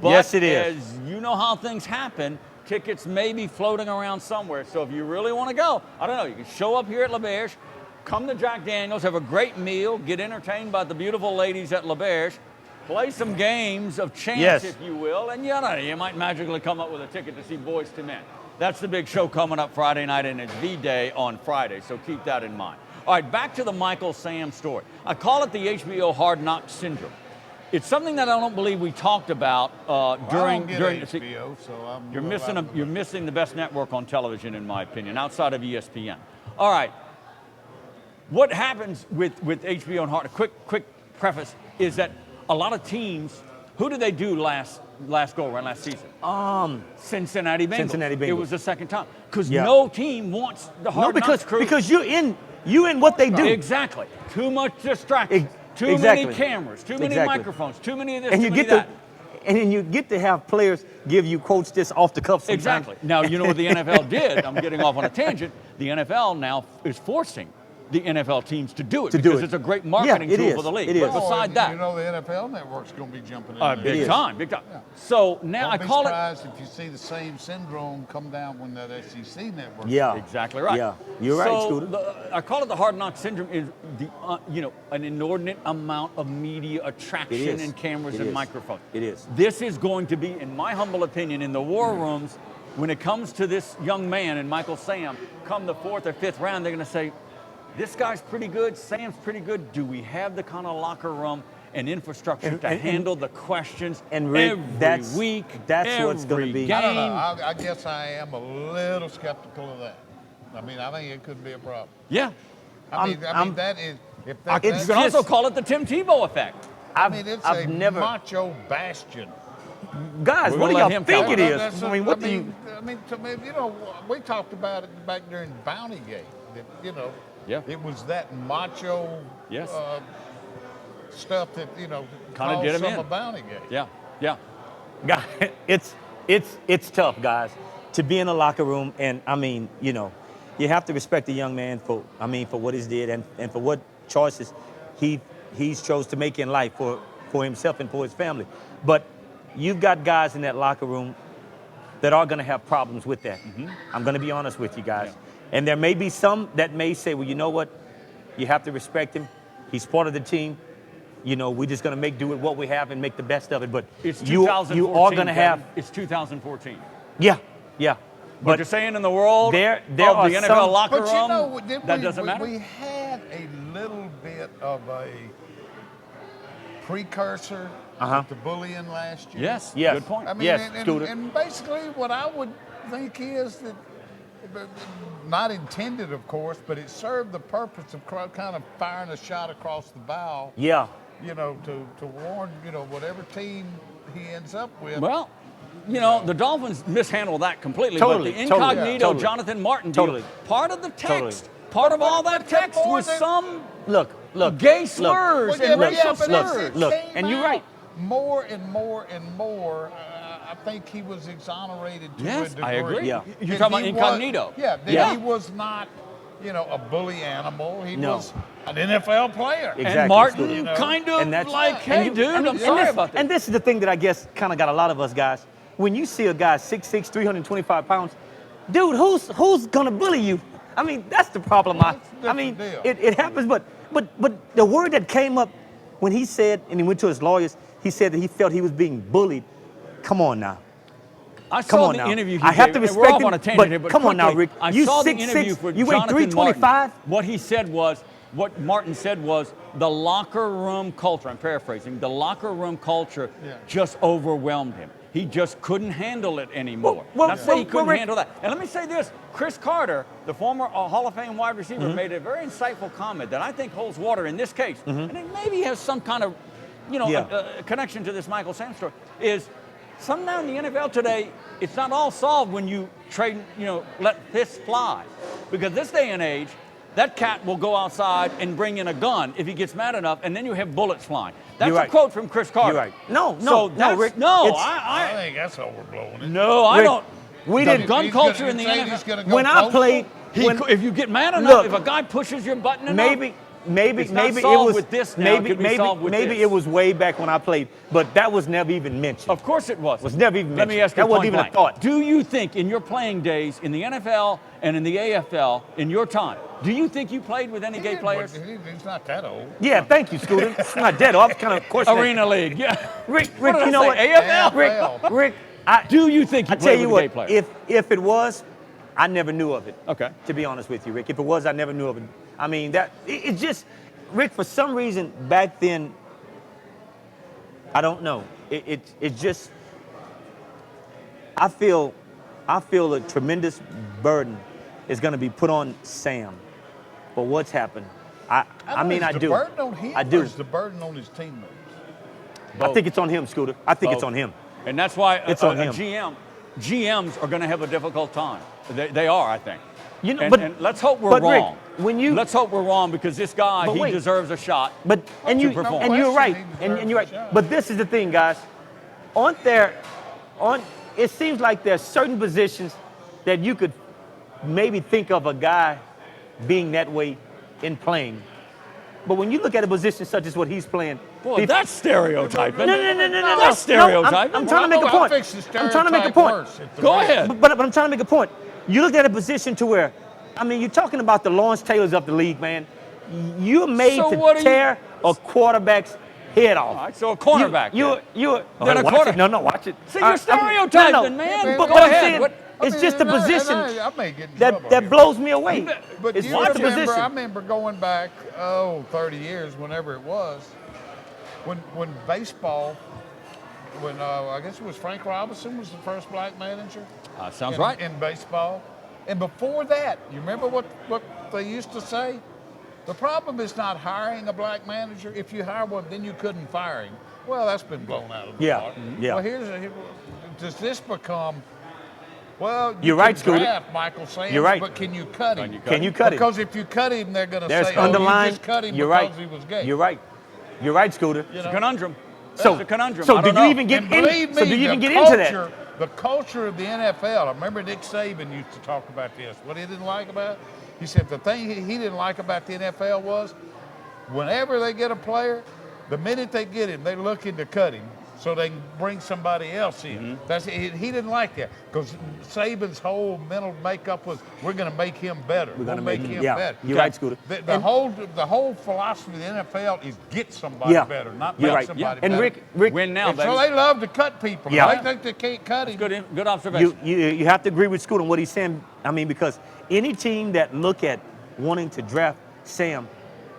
[SPEAKER 3] But
[SPEAKER 5] yes, it is.
[SPEAKER 3] As you know how things happen, tickets may be floating around somewhere. So if you really want to go, I don't know, you can show up here at Lauberge, come to Jack Daniels, have a great meal, get entertained by the beautiful ladies at Lauberge, play some games of chance, if you will, and you might magically come up with a ticket to see Boys to Men. That's the big show coming up Friday night, and it's V-Day on Friday, so keep that in mind. All right, back to the Michael Sam story. I call it the HBO Hard Knock Syndrome. It's something that I don't believe we talked about during
[SPEAKER 4] HBO, so
[SPEAKER 3] you're missing the best network on television, in my opinion, outside of ESPN. All right, what happens with HBO and Hard? A quick preface is that a lot of teams. Who did they do last go around last season? Cincinnati Bengals.
[SPEAKER 5] Cincinnati Bengals.
[SPEAKER 3] It was the second time because no team wants the Hard Knocks crew.
[SPEAKER 5] Because you're in what they do.
[SPEAKER 3] Exactly. Too much distraction. Too many cameras. Too many microphones. Too many of this.
[SPEAKER 5] And
[SPEAKER 3] too many of that.
[SPEAKER 5] And then you get to have players give you quotes this off the cuff sometimes.
[SPEAKER 3] Exactly. Now you know what the NFL did. I'm getting off on a tangent. The NFL now is forcing the NFL teams to do it because it's a great marketing tool for the league.
[SPEAKER 5] It is.
[SPEAKER 3] But beside that,
[SPEAKER 4] you know the NFL network's going to be jumping in there.
[SPEAKER 3] Big time. Yeah. So now
[SPEAKER 4] Don't
[SPEAKER 3] I call
[SPEAKER 4] be
[SPEAKER 3] it.
[SPEAKER 4] surprised if you see the same syndrome come down when that SEC network.
[SPEAKER 5] Yeah,
[SPEAKER 3] exactly right.
[SPEAKER 5] Yeah, you're right, Scooter.
[SPEAKER 3] I call it the Hard Knock Syndrome. Is the an inordinate amount of media attraction and cameras and microphones.
[SPEAKER 5] It is.
[SPEAKER 3] This is going to be, in my humble opinion, in the war rooms. When it comes to this young man and Michael Sam, come the 4th or 5th round, they're going to say, this guy's pretty good, Sam's pretty good. Do we have the kind of locker room and infrastructure to handle the questions every week,
[SPEAKER 5] that's what's going to be.
[SPEAKER 3] Game?
[SPEAKER 4] I don't know. I guess I am a little skeptical of that. I mean, I think it could be a problem.
[SPEAKER 3] Yeah.
[SPEAKER 4] I mean, that is.
[SPEAKER 3] You can also call it the Tim Tebow effect.
[SPEAKER 4] It's a macho bastion.
[SPEAKER 5] Guys, what do y'all think it is?
[SPEAKER 4] To me, we talked about it back during Bountygate. It was that macho stuff that
[SPEAKER 3] kind of did him in.
[SPEAKER 4] Bountygate.
[SPEAKER 3] Yeah.
[SPEAKER 5] It's tough, guys. to be in a locker room, and I mean, you know, you have to respect the young man for what he's did and for what choices he's chose to make in life for himself and for his family. But you've got guys in that locker room that are going to have problems with that. I'm going to be honest with you guys. Yeah. And there may be some that may say, well, you know what? You have to respect him. He's part of the team. You know, we're just going to make do with what we have and make the best of it. But
[SPEAKER 3] it's
[SPEAKER 5] you are going to have...
[SPEAKER 3] It's 2014.
[SPEAKER 5] Yeah, yeah.
[SPEAKER 3] But you're saying in the world
[SPEAKER 5] there
[SPEAKER 3] of the NFL locker room,
[SPEAKER 4] you know,
[SPEAKER 3] that doesn't matter?
[SPEAKER 4] We had a little bit of a precursor to bullying last year.
[SPEAKER 3] Yes, good point.
[SPEAKER 4] I mean, and basically what I would think is that, not intended, of course, but it served the purpose of kind of firing a shot across the bow.
[SPEAKER 5] Yeah.
[SPEAKER 4] You know, to warn, you know, whatever team he ends up with.
[SPEAKER 3] Well, you know, the Dolphins mishandled that completely. But the incognito Jonathan Martin deal, part of the text, part of all that text was some gay slurs and racial slurs.
[SPEAKER 5] Look, and you're right.
[SPEAKER 4] More and more and more, I think he was exonerated to a degree.
[SPEAKER 3] I agree.
[SPEAKER 5] Yeah.
[SPEAKER 3] You're talking about incognito.
[SPEAKER 4] He was not, you know, a bully animal. He was an NFL player.
[SPEAKER 5] Exactly.
[SPEAKER 3] And Martin kind of like, hey, dude, I'm sorry about this.
[SPEAKER 5] And this is the thing that I guess kind of got a lot of us guys. When you see a guy 6'6", 325 pounds, dude, who's gonna bully you? I mean, that's the problem. It happens, but the word that came up when he said, and he went to his lawyers, he said that he felt he was being bullied. Come on now.
[SPEAKER 3] I saw the interview.
[SPEAKER 5] I have to respect him, but come on now, Rick.
[SPEAKER 3] You saw the interview for
[SPEAKER 5] you weigh 325.
[SPEAKER 3] What he said was, what Martin said was, the locker room culture. I'm paraphrasing. The locker room culture just overwhelmed him. He just couldn't handle it anymore. Not say he couldn't handle that. And let me say this: Chris Carter, the former Hall of Fame wide receiver, made a very insightful comment that I think holds water in this case, and it maybe has some kind of, you know, connection to this Michael Sam story. Is somehow in the NFL today, it's not all solved when you trade, you know, let fists fly, because this day and age, that cat will go outside and bring in a gun if he gets mad enough, and then you have bullets flying. That's a quote from Chris Carter.
[SPEAKER 5] You're right. No, Rick.
[SPEAKER 3] No,
[SPEAKER 4] I think that's overblowing it.
[SPEAKER 3] No, I don't.
[SPEAKER 5] We
[SPEAKER 3] did gun culture in the NFL.
[SPEAKER 5] When I played,
[SPEAKER 3] if you get mad enough, if a guy pushes your button enough,
[SPEAKER 5] maybe it was way back when I played, but that was never even mentioned.
[SPEAKER 3] Of course it was.
[SPEAKER 5] Was never even mentioned.
[SPEAKER 3] Let me ask you
[SPEAKER 5] that wasn't even a thought.
[SPEAKER 3] Do you think in your playing days in the NFL and in the AFL in your time, do you think you played with any gay players?
[SPEAKER 4] He's not that old.
[SPEAKER 5] Yeah, thank you, Scooter. It's not that old. I was kind of questioning.
[SPEAKER 3] Arena League, yeah.
[SPEAKER 5] Rick, you know what?
[SPEAKER 3] AFL?
[SPEAKER 5] Rick,
[SPEAKER 3] do you think you played with a gay player?
[SPEAKER 5] If it was, I never knew of it.
[SPEAKER 3] Okay.
[SPEAKER 5] To be honest with you, Rick. If it was, I never knew of it. I mean, it's just, Rick, for some reason back then, I don't know. It's just, I feel a tremendous burden is going to be put on Sam for what's happened. I mean, I do.
[SPEAKER 4] Is the burden on him or is the burden on his teammates?
[SPEAKER 5] Both. I think it's on him, Scooter. I think it's on him.
[SPEAKER 3] And that's why
[SPEAKER 5] it's on him.
[SPEAKER 3] GMs are going to have a difficult time. They are, I think.
[SPEAKER 5] You know,
[SPEAKER 3] and let's hope we're wrong.
[SPEAKER 5] Rick,
[SPEAKER 3] let's hope we're wrong, because this guy, he deserves a shot.
[SPEAKER 5] And you're right. And you're right. But this is the thing, guys. It seems like there's certain positions that you could maybe think of a guy being that way in playing. But when you look at a position such as what he's playing,
[SPEAKER 3] boy, that's stereotyping.
[SPEAKER 5] No.
[SPEAKER 3] That's stereotyping.
[SPEAKER 5] I'm trying to make a point. I'm trying to make a point.
[SPEAKER 3] Go ahead.
[SPEAKER 5] But I'm trying to make a point. You look at a position to where, I mean, you're talking about the Lawrence Taylors of the league, man. You're made to tear a quarterback's head off.
[SPEAKER 3] All right, so a cornerback.
[SPEAKER 5] Watch it.
[SPEAKER 3] See, you're stereotyping, man.
[SPEAKER 5] But what I'm saying, it's just a position that blows me away.
[SPEAKER 4] But
[SPEAKER 5] it's
[SPEAKER 4] you remember, I remember going back, 30 years, whenever it was, when baseball, I guess it was Frank Robinson was the first black manager.
[SPEAKER 3] Sounds right.
[SPEAKER 4] In baseball. And before that, you remember what they used to say? The problem is not hiring a black manager. If you hire one, then you couldn't fire him. Well, that's been blown out of the park.
[SPEAKER 5] Yeah.
[SPEAKER 4] Well, does this become... Well,
[SPEAKER 5] you're right, Scooter.
[SPEAKER 4] Draft Michael Sanders,
[SPEAKER 5] you're right.
[SPEAKER 4] But can you cut him?
[SPEAKER 5] Can you cut him?
[SPEAKER 4] Because if you cut him, they're going to say,
[SPEAKER 5] you
[SPEAKER 4] just cut him because he was gay.
[SPEAKER 5] You're right. You're right, Scooter.
[SPEAKER 3] It's a conundrum.
[SPEAKER 5] So,
[SPEAKER 3] it's a conundrum.
[SPEAKER 5] So do you even get into that?
[SPEAKER 4] the culture of the NFL. I remember Nick Saban used to talk about this. What he didn't like about it, he said the thing he didn't like about the NFL was whenever they get a player, the minute they get him, they're looking to cut him so they can bring somebody else in. He didn't like that because Saban's whole mental makeup was we're going to make him better. We're going to make him better.
[SPEAKER 5] You're right, Scooter.
[SPEAKER 4] The whole philosophy of the NFL is get somebody better, not make somebody better.
[SPEAKER 5] And Rick,
[SPEAKER 3] win now, baby.
[SPEAKER 4] So they love to cut people.
[SPEAKER 5] Yeah.
[SPEAKER 4] They think they can't cut him.
[SPEAKER 3] Good observation.
[SPEAKER 5] You have to agree with Scooter on what he's saying. I mean, because any team that look at wanting to draft Sam,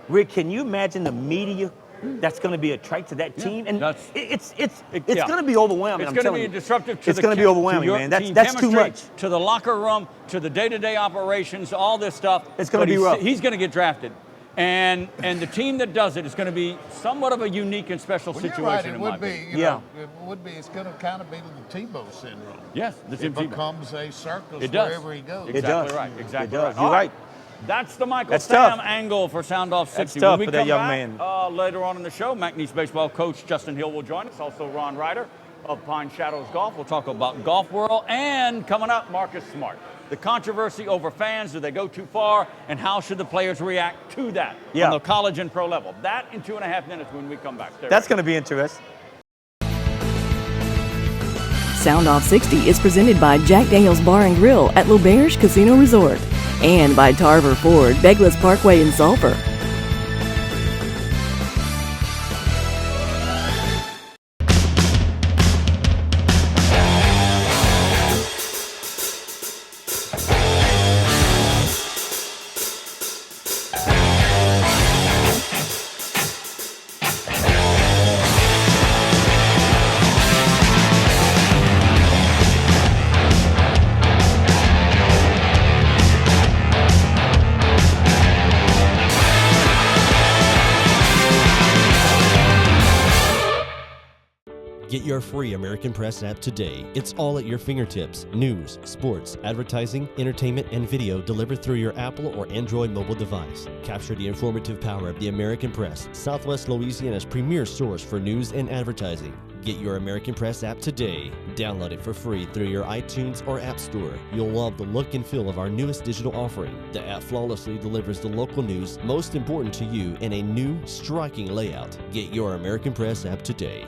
[SPEAKER 5] Rick, can you imagine the media that's going to be attracted to that team? And it's going to be overwhelming.
[SPEAKER 3] It's going to be disruptive to
[SPEAKER 5] it's going to be overwhelming, man. That's too much.
[SPEAKER 3] To the locker room, to the day-to-day operations, all this stuff.
[SPEAKER 5] It's going to be rough.
[SPEAKER 3] He's going to get drafted. And the team that does it is going to be somewhat of a unique and special situation.
[SPEAKER 4] You're right. It
[SPEAKER 3] in
[SPEAKER 4] would
[SPEAKER 3] my
[SPEAKER 4] be.
[SPEAKER 3] opinion.
[SPEAKER 4] It would be. It's going to kind of be the Tebow syndrome.
[SPEAKER 3] Yes, the Tim Tebow.
[SPEAKER 4] It becomes a circus
[SPEAKER 3] It does.
[SPEAKER 4] wherever he goes.
[SPEAKER 3] Exactly right. Exactly
[SPEAKER 5] It does.
[SPEAKER 3] right.
[SPEAKER 5] You're right.
[SPEAKER 3] That's the Michael
[SPEAKER 5] That's
[SPEAKER 3] Sam
[SPEAKER 5] tough.
[SPEAKER 3] angle for Soundoff60.
[SPEAKER 5] That's tough
[SPEAKER 3] when we
[SPEAKER 5] for
[SPEAKER 3] come
[SPEAKER 5] that young
[SPEAKER 3] back,
[SPEAKER 5] man.
[SPEAKER 3] Later on in the show, McNeese baseball coach Justin Hill will join us. Also, Ron Ryder of Pine Shadows Golf. We'll talk about Golf World. And coming up, Marcus Smart. The controversy over fans, do they go too far? And how should the players react to that on the college and pro level? That in 2.5 minutes when we come back.
[SPEAKER 5] That's going to be interesting.
[SPEAKER 1] Soundoff60 is presented by Jack Daniels Bar and Grill at Lauberge Casino Resort and by Tarver Ford, Beglis Parkway in Sulphur.
[SPEAKER 13] Get your free American Press app today. It's all at your fingertips. News, sports, advertising, entertainment, and video delivered through your Apple or Android mobile device. Capture the informative power of the American Press, Southwest Louisiana's premier source for news and advertising. Get your American Press app today. Download it for free through your iTunes or App Store. You'll love the look and feel of our newest digital offering. The app flawlessly delivers the local news most important to you in a new, striking layout. Get your American Press app today.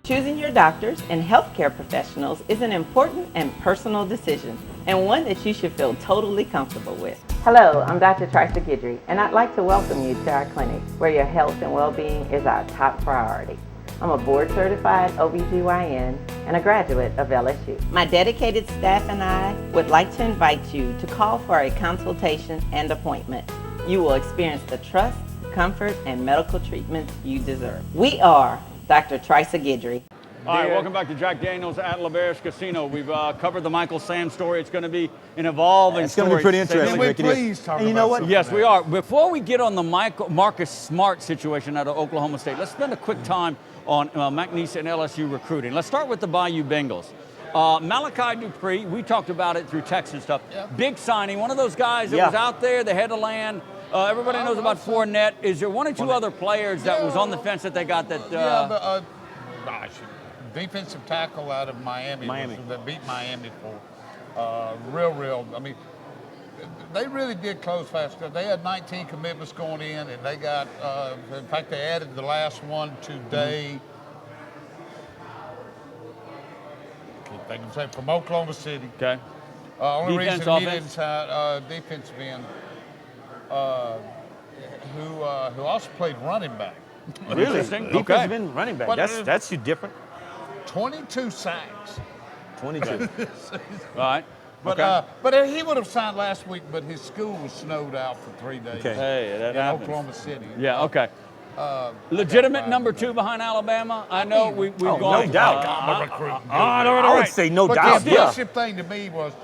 [SPEAKER 14] Choosing your doctors and healthcare professionals is an important and personal decision, and one that you should feel totally comfortable with. Hello, I'm Dr. Trisa Guidry, and I'd like to welcome you to our clinic, where your health and well-being is our top priority. I'm a board-certified OBGYN and a graduate of LSU. My dedicated staff and I would like to invite you to call for a consultation and appointment. You will experience the trust, comfort, and medical treatments you deserve. We are Dr. Trisa Guidry.
[SPEAKER 3] All right, welcome back to Jack Daniels at Lauberge Casino. We've covered the Michael Sam story. It's going to be an evolving story.
[SPEAKER 5] It's going to be pretty interesting.
[SPEAKER 4] Can we please talk about
[SPEAKER 5] you know what?
[SPEAKER 3] Yes, we are. Before we get on the Marcus Smart situation out of Oklahoma State, let's spend a quick time on McNeese and LSU recruiting. Let's start with the Bayou Bengals. Malachi Dupree, we talked about it through text and stuff. Yeah. Big signing, one of those guys that was out there, they had to land. Everybody knows about Fournette. Is there one or two other players that was on the fence that they got that?
[SPEAKER 4] Defensive tackle out of Miami. That beat Miami for real. I mean, they really did close fast. They had 19 commitments going in, and they got, in fact, they added the last one today. Keep thinking, from Oklahoma City.
[SPEAKER 3] Okay.
[SPEAKER 4] Only
[SPEAKER 3] Defense,
[SPEAKER 4] reason he
[SPEAKER 3] offense?
[SPEAKER 4] didn't sign defensive end, who also played running back.
[SPEAKER 5] Really?
[SPEAKER 3] Interesting.
[SPEAKER 5] Defensive end running back. That's different.
[SPEAKER 4] 22 sacks.
[SPEAKER 5] 22.
[SPEAKER 3] All right.
[SPEAKER 4] But he would have signed last week, but his school was snowed out for 3 days.
[SPEAKER 5] Okay.
[SPEAKER 3] Hey, that
[SPEAKER 4] in
[SPEAKER 3] happens.
[SPEAKER 4] Oklahoma City.
[SPEAKER 3] Yeah, okay. Legitimate number 2 behind Alabama. I know we've gone.
[SPEAKER 5] No doubt. I would say no doubt.
[SPEAKER 4] The impressive thing to me was,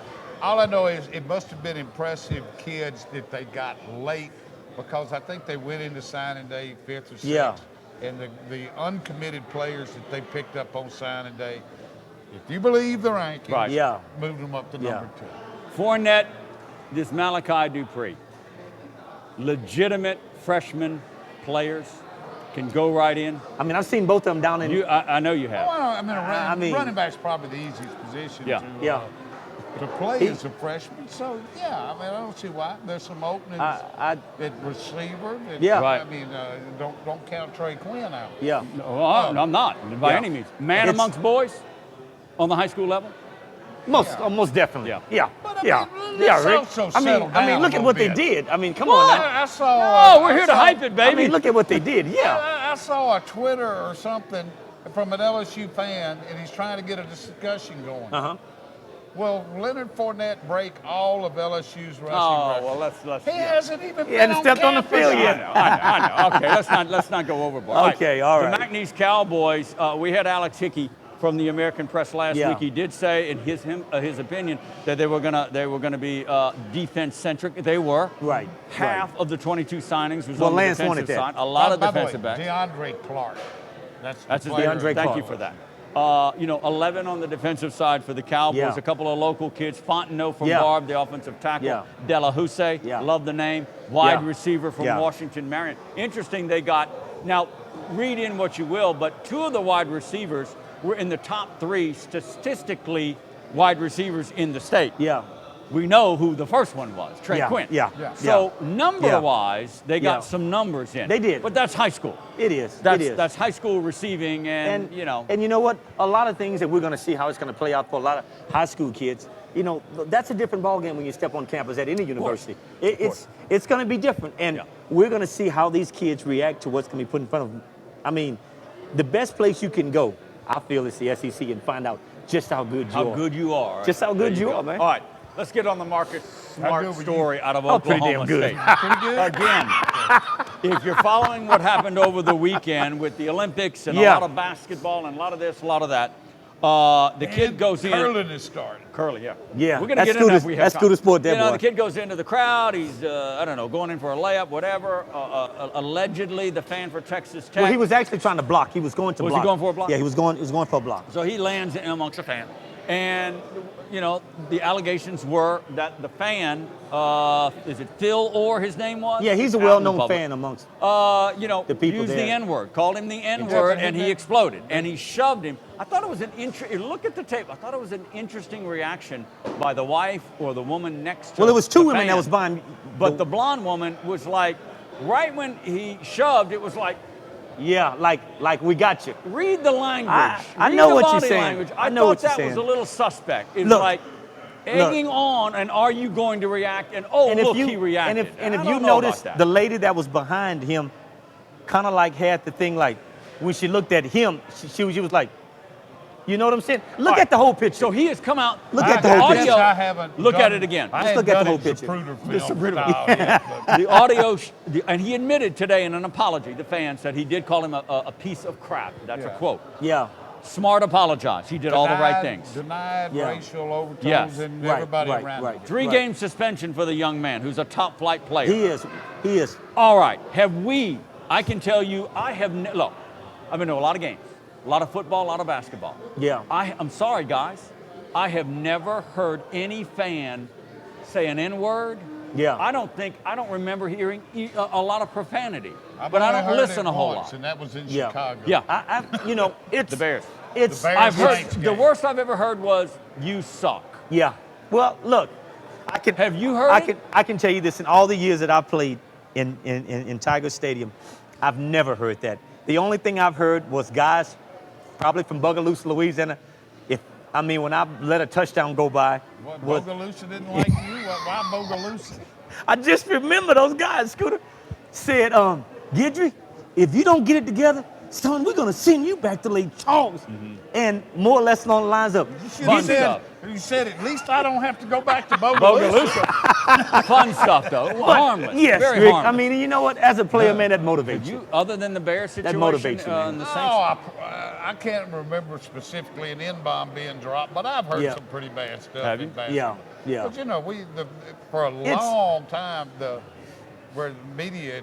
[SPEAKER 4] all I know is it must have been impressive kids that they got late, because I think they went into signing day 5th or 6th.
[SPEAKER 5] Yeah.
[SPEAKER 4] And the uncommitted players that they picked up on signing day, if you believe the rankings, moved them up to number 2.
[SPEAKER 3] Fournette, this Malachi Dupree. Legitimate freshman players. can go right in.
[SPEAKER 5] I mean, I've seen both of them down in.
[SPEAKER 3] I know you have.
[SPEAKER 4] Well, I mean, running back's probably the easiest position to play as a freshman. So, yeah, I mean, I don't see why. There's some openings at receiver. I mean, don't count Trey Quinn out.
[SPEAKER 5] Yeah.
[SPEAKER 3] No, I'm not, by any means. Man amongst boys on the high school level?
[SPEAKER 5] Most definitely. Yeah.
[SPEAKER 4] But
[SPEAKER 5] Rick. I mean, look at what they did. I mean, come on now.
[SPEAKER 4] I saw.
[SPEAKER 3] We're here to hype it, baby.
[SPEAKER 5] I mean, look at what they did. Yeah.
[SPEAKER 4] I saw a Twitter or something from an LSU fan, and he's trying to get a discussion going. Will Leonard Fournette break all of LSU's rushing records?
[SPEAKER 3] Well, let's.
[SPEAKER 4] He hasn't even
[SPEAKER 5] He hasn't stepped on the field yet.
[SPEAKER 3] I know. Okay, let's not go overboard.
[SPEAKER 5] Okay, all right.
[SPEAKER 3] The McNeese Cowboys. We had Alex Hickey from the American Press last week. He did say, in his opinion, that they were gonna be defense centric. They were.
[SPEAKER 5] Right.
[SPEAKER 3] Half of the 22 signings was
[SPEAKER 5] Well,
[SPEAKER 3] on
[SPEAKER 5] Lance
[SPEAKER 3] the defensive
[SPEAKER 5] wanted that.
[SPEAKER 3] side. A lot of
[SPEAKER 4] By the
[SPEAKER 3] defensive
[SPEAKER 4] way,
[SPEAKER 3] backs.
[SPEAKER 4] DeAndre Clark.
[SPEAKER 3] That's his
[SPEAKER 4] player.
[SPEAKER 3] DeAndre Clark. Thank you for that. 11 on the defensive side for the Cowboys. A couple of local kids. Fontenot from Barb, the offensive tackle. Delahousse, love the name. Wide receiver from Washington Marion. Interesting, they got, now read in what you will, but 2 of the wide receivers were in the top 3 statistically wide receivers in the state. We know who the first one was, Trey Quinn. So number-wise, they got some numbers in.
[SPEAKER 5] They did.
[SPEAKER 3] But that's high school.
[SPEAKER 5] It is.
[SPEAKER 3] That's high school receiving, and you know.
[SPEAKER 5] And you know what? A lot of things that we're going to see how it's going to play out for a lot of high school kids. You know, that's a different ballgame when you step on campus at any university. It's going to be different, and we're going to see how these kids react to what's going to be put in front of them. I mean, the best place you can go, I feel, is the SEC and find out just how good you are.
[SPEAKER 3] How good you are.
[SPEAKER 5] Just how good you are, man.
[SPEAKER 3] All right. Let's get on the Marcus Smart story out of Oklahoma
[SPEAKER 5] pretty damn good.
[SPEAKER 3] State. Pretty good. Again, if you're following what happened over the weekend with the Olympics and a lot of basketball and a lot of this, a lot of that, the kid goes in.
[SPEAKER 4] Curling is starting.
[SPEAKER 3] Curling,
[SPEAKER 5] Yeah.
[SPEAKER 3] We're going to get into that if we have
[SPEAKER 5] That's
[SPEAKER 3] time.
[SPEAKER 5] good sport there, boy.
[SPEAKER 3] The kid goes into the crowd. He's, I don't know, going in for a layup, whatever. Allegedly, the fan for Texas Tech.
[SPEAKER 5] Well, he was actually trying to block. He was going to block.
[SPEAKER 3] Was he going for a block?
[SPEAKER 5] Yeah, he was going for a block.
[SPEAKER 3] So he lands in amongst the fan. And, you know, the allegations were that the fan, is it Phil Orr, his name was?
[SPEAKER 5] Yeah, he's a well-known fan amongst
[SPEAKER 3] the
[SPEAKER 5] people
[SPEAKER 3] used
[SPEAKER 5] there.
[SPEAKER 3] the N-word, called him the N-word, and he exploded. And he shoved him. I thought it was look at the tape. I thought it was an interesting reaction by the wife or the woman next to
[SPEAKER 5] Well, it was 2
[SPEAKER 3] the
[SPEAKER 5] women
[SPEAKER 3] fan.
[SPEAKER 5] that was behind.
[SPEAKER 3] But the blonde woman was like, right when he shoved, it was like,
[SPEAKER 5] yeah, like we got you.
[SPEAKER 3] Read the language.
[SPEAKER 5] I
[SPEAKER 3] Read
[SPEAKER 5] know
[SPEAKER 3] the
[SPEAKER 5] what
[SPEAKER 3] body
[SPEAKER 5] you're saying.
[SPEAKER 3] language.
[SPEAKER 5] I know what you're
[SPEAKER 3] thought
[SPEAKER 5] saying.
[SPEAKER 3] that was a little suspect. It's
[SPEAKER 5] Look,
[SPEAKER 3] like egging on, and are you going to react? And he reacted.
[SPEAKER 5] And if you notice, the lady that was behind him kind of like had the thing like, when she looked at him, she was like, you know what I'm saying? Look at the whole picture.
[SPEAKER 3] So he has come out.
[SPEAKER 5] Look at the whole picture.
[SPEAKER 3] Look at it again.
[SPEAKER 5] Just look at the whole picture.
[SPEAKER 3] The audio, and he admitted today in an apology, the fan said he did call him a piece of crap. That's a quote.
[SPEAKER 5] Yeah.
[SPEAKER 3] Smart apologize. He did all the right things.
[SPEAKER 4] Denied racial overtones and everybody around him.
[SPEAKER 3] 3-game suspension for the young man who's a top flight player.
[SPEAKER 5] He is.
[SPEAKER 3] All right. I can tell you, look, I've been to a lot of games. A lot of football, a lot of basketball.
[SPEAKER 5] Yeah.
[SPEAKER 3] I'm sorry, guys. I have never heard any fan say an N-word.
[SPEAKER 5] Yeah.
[SPEAKER 3] I don't remember hearing a lot of profanity. But I don't listen a whole lot.
[SPEAKER 4] And that was in Chicago.
[SPEAKER 3] Yeah.
[SPEAKER 5] It's
[SPEAKER 3] the Bears.
[SPEAKER 5] It's.
[SPEAKER 3] I've heard the worst I've ever heard was "you suck."
[SPEAKER 5] Yeah. Well, look,
[SPEAKER 3] Have you heard?
[SPEAKER 5] I can tell you this: in all the years that I've played in Tiger Stadium, I've never heard that. The only thing I've heard was guys, probably from Bogalusa, Louisiana. When I let a touchdown go by.
[SPEAKER 4] What, Bogalusa didn't like you? Why Bogalusa?
[SPEAKER 5] I just remember those guys, Scooter, said, Guidry, if you don't get it together, son, we're going to send you back to Lake Charles. And more or less along the lines of
[SPEAKER 4] you said, at least I don't have to go back to Bogalusa.
[SPEAKER 3] Fun stuff, though. Harmless.
[SPEAKER 5] Yes,
[SPEAKER 3] very
[SPEAKER 5] Rick,
[SPEAKER 3] harmless.
[SPEAKER 5] I mean, you know what? As a player, man, that motivates you.
[SPEAKER 3] Other than the Bears situation,
[SPEAKER 5] that motivates you, man.
[SPEAKER 3] The Saints.
[SPEAKER 4] I can't remember specifically an N-bomb being dropped, but I've heard some pretty bad stuff in basketball.
[SPEAKER 5] Yeah.
[SPEAKER 4] But, you know, for a long time, where the media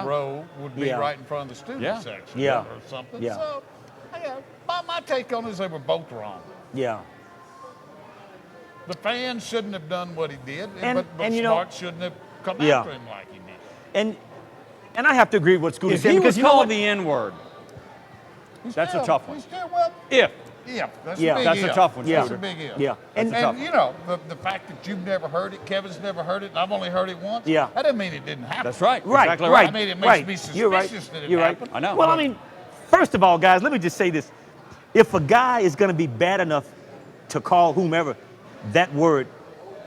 [SPEAKER 4] row would be right in front of the student section or something.
[SPEAKER 5] Yeah.
[SPEAKER 4] So, my take on it is they were both wrong.
[SPEAKER 5] Yeah.
[SPEAKER 4] The fans shouldn't have done what he did,
[SPEAKER 5] And
[SPEAKER 4] but
[SPEAKER 5] you know,
[SPEAKER 4] Smart shouldn't have come after him like he did.
[SPEAKER 5] And And I have to agree with what Scooter
[SPEAKER 3] If
[SPEAKER 5] said.
[SPEAKER 3] he
[SPEAKER 5] because
[SPEAKER 3] was
[SPEAKER 5] you know
[SPEAKER 3] called
[SPEAKER 5] what?
[SPEAKER 3] the N-word, that's a tough one.
[SPEAKER 4] Well,
[SPEAKER 3] If.
[SPEAKER 4] that's
[SPEAKER 5] Yeah.
[SPEAKER 4] a big
[SPEAKER 3] That's
[SPEAKER 4] if.
[SPEAKER 3] a tough one,
[SPEAKER 4] That's
[SPEAKER 3] Scooter.
[SPEAKER 4] a big if.
[SPEAKER 5] Yeah.
[SPEAKER 4] And
[SPEAKER 3] That's a tough
[SPEAKER 4] you know, the fact that you've never heard it, Kevin's never heard it, and I've only heard it once,
[SPEAKER 5] Yeah.
[SPEAKER 4] that doesn't mean it didn't happen.
[SPEAKER 3] That's right.
[SPEAKER 5] Right,
[SPEAKER 3] Exactly
[SPEAKER 5] right.
[SPEAKER 4] I mean, it makes
[SPEAKER 5] right.
[SPEAKER 4] me suspicious
[SPEAKER 5] You're right.
[SPEAKER 4] that it
[SPEAKER 5] You're right.
[SPEAKER 4] happened.
[SPEAKER 3] I know.
[SPEAKER 5] Well, I
[SPEAKER 3] But-
[SPEAKER 5] mean, first of all, guys, let me just say this. If a guy is going to be bad enough to call whomever that word,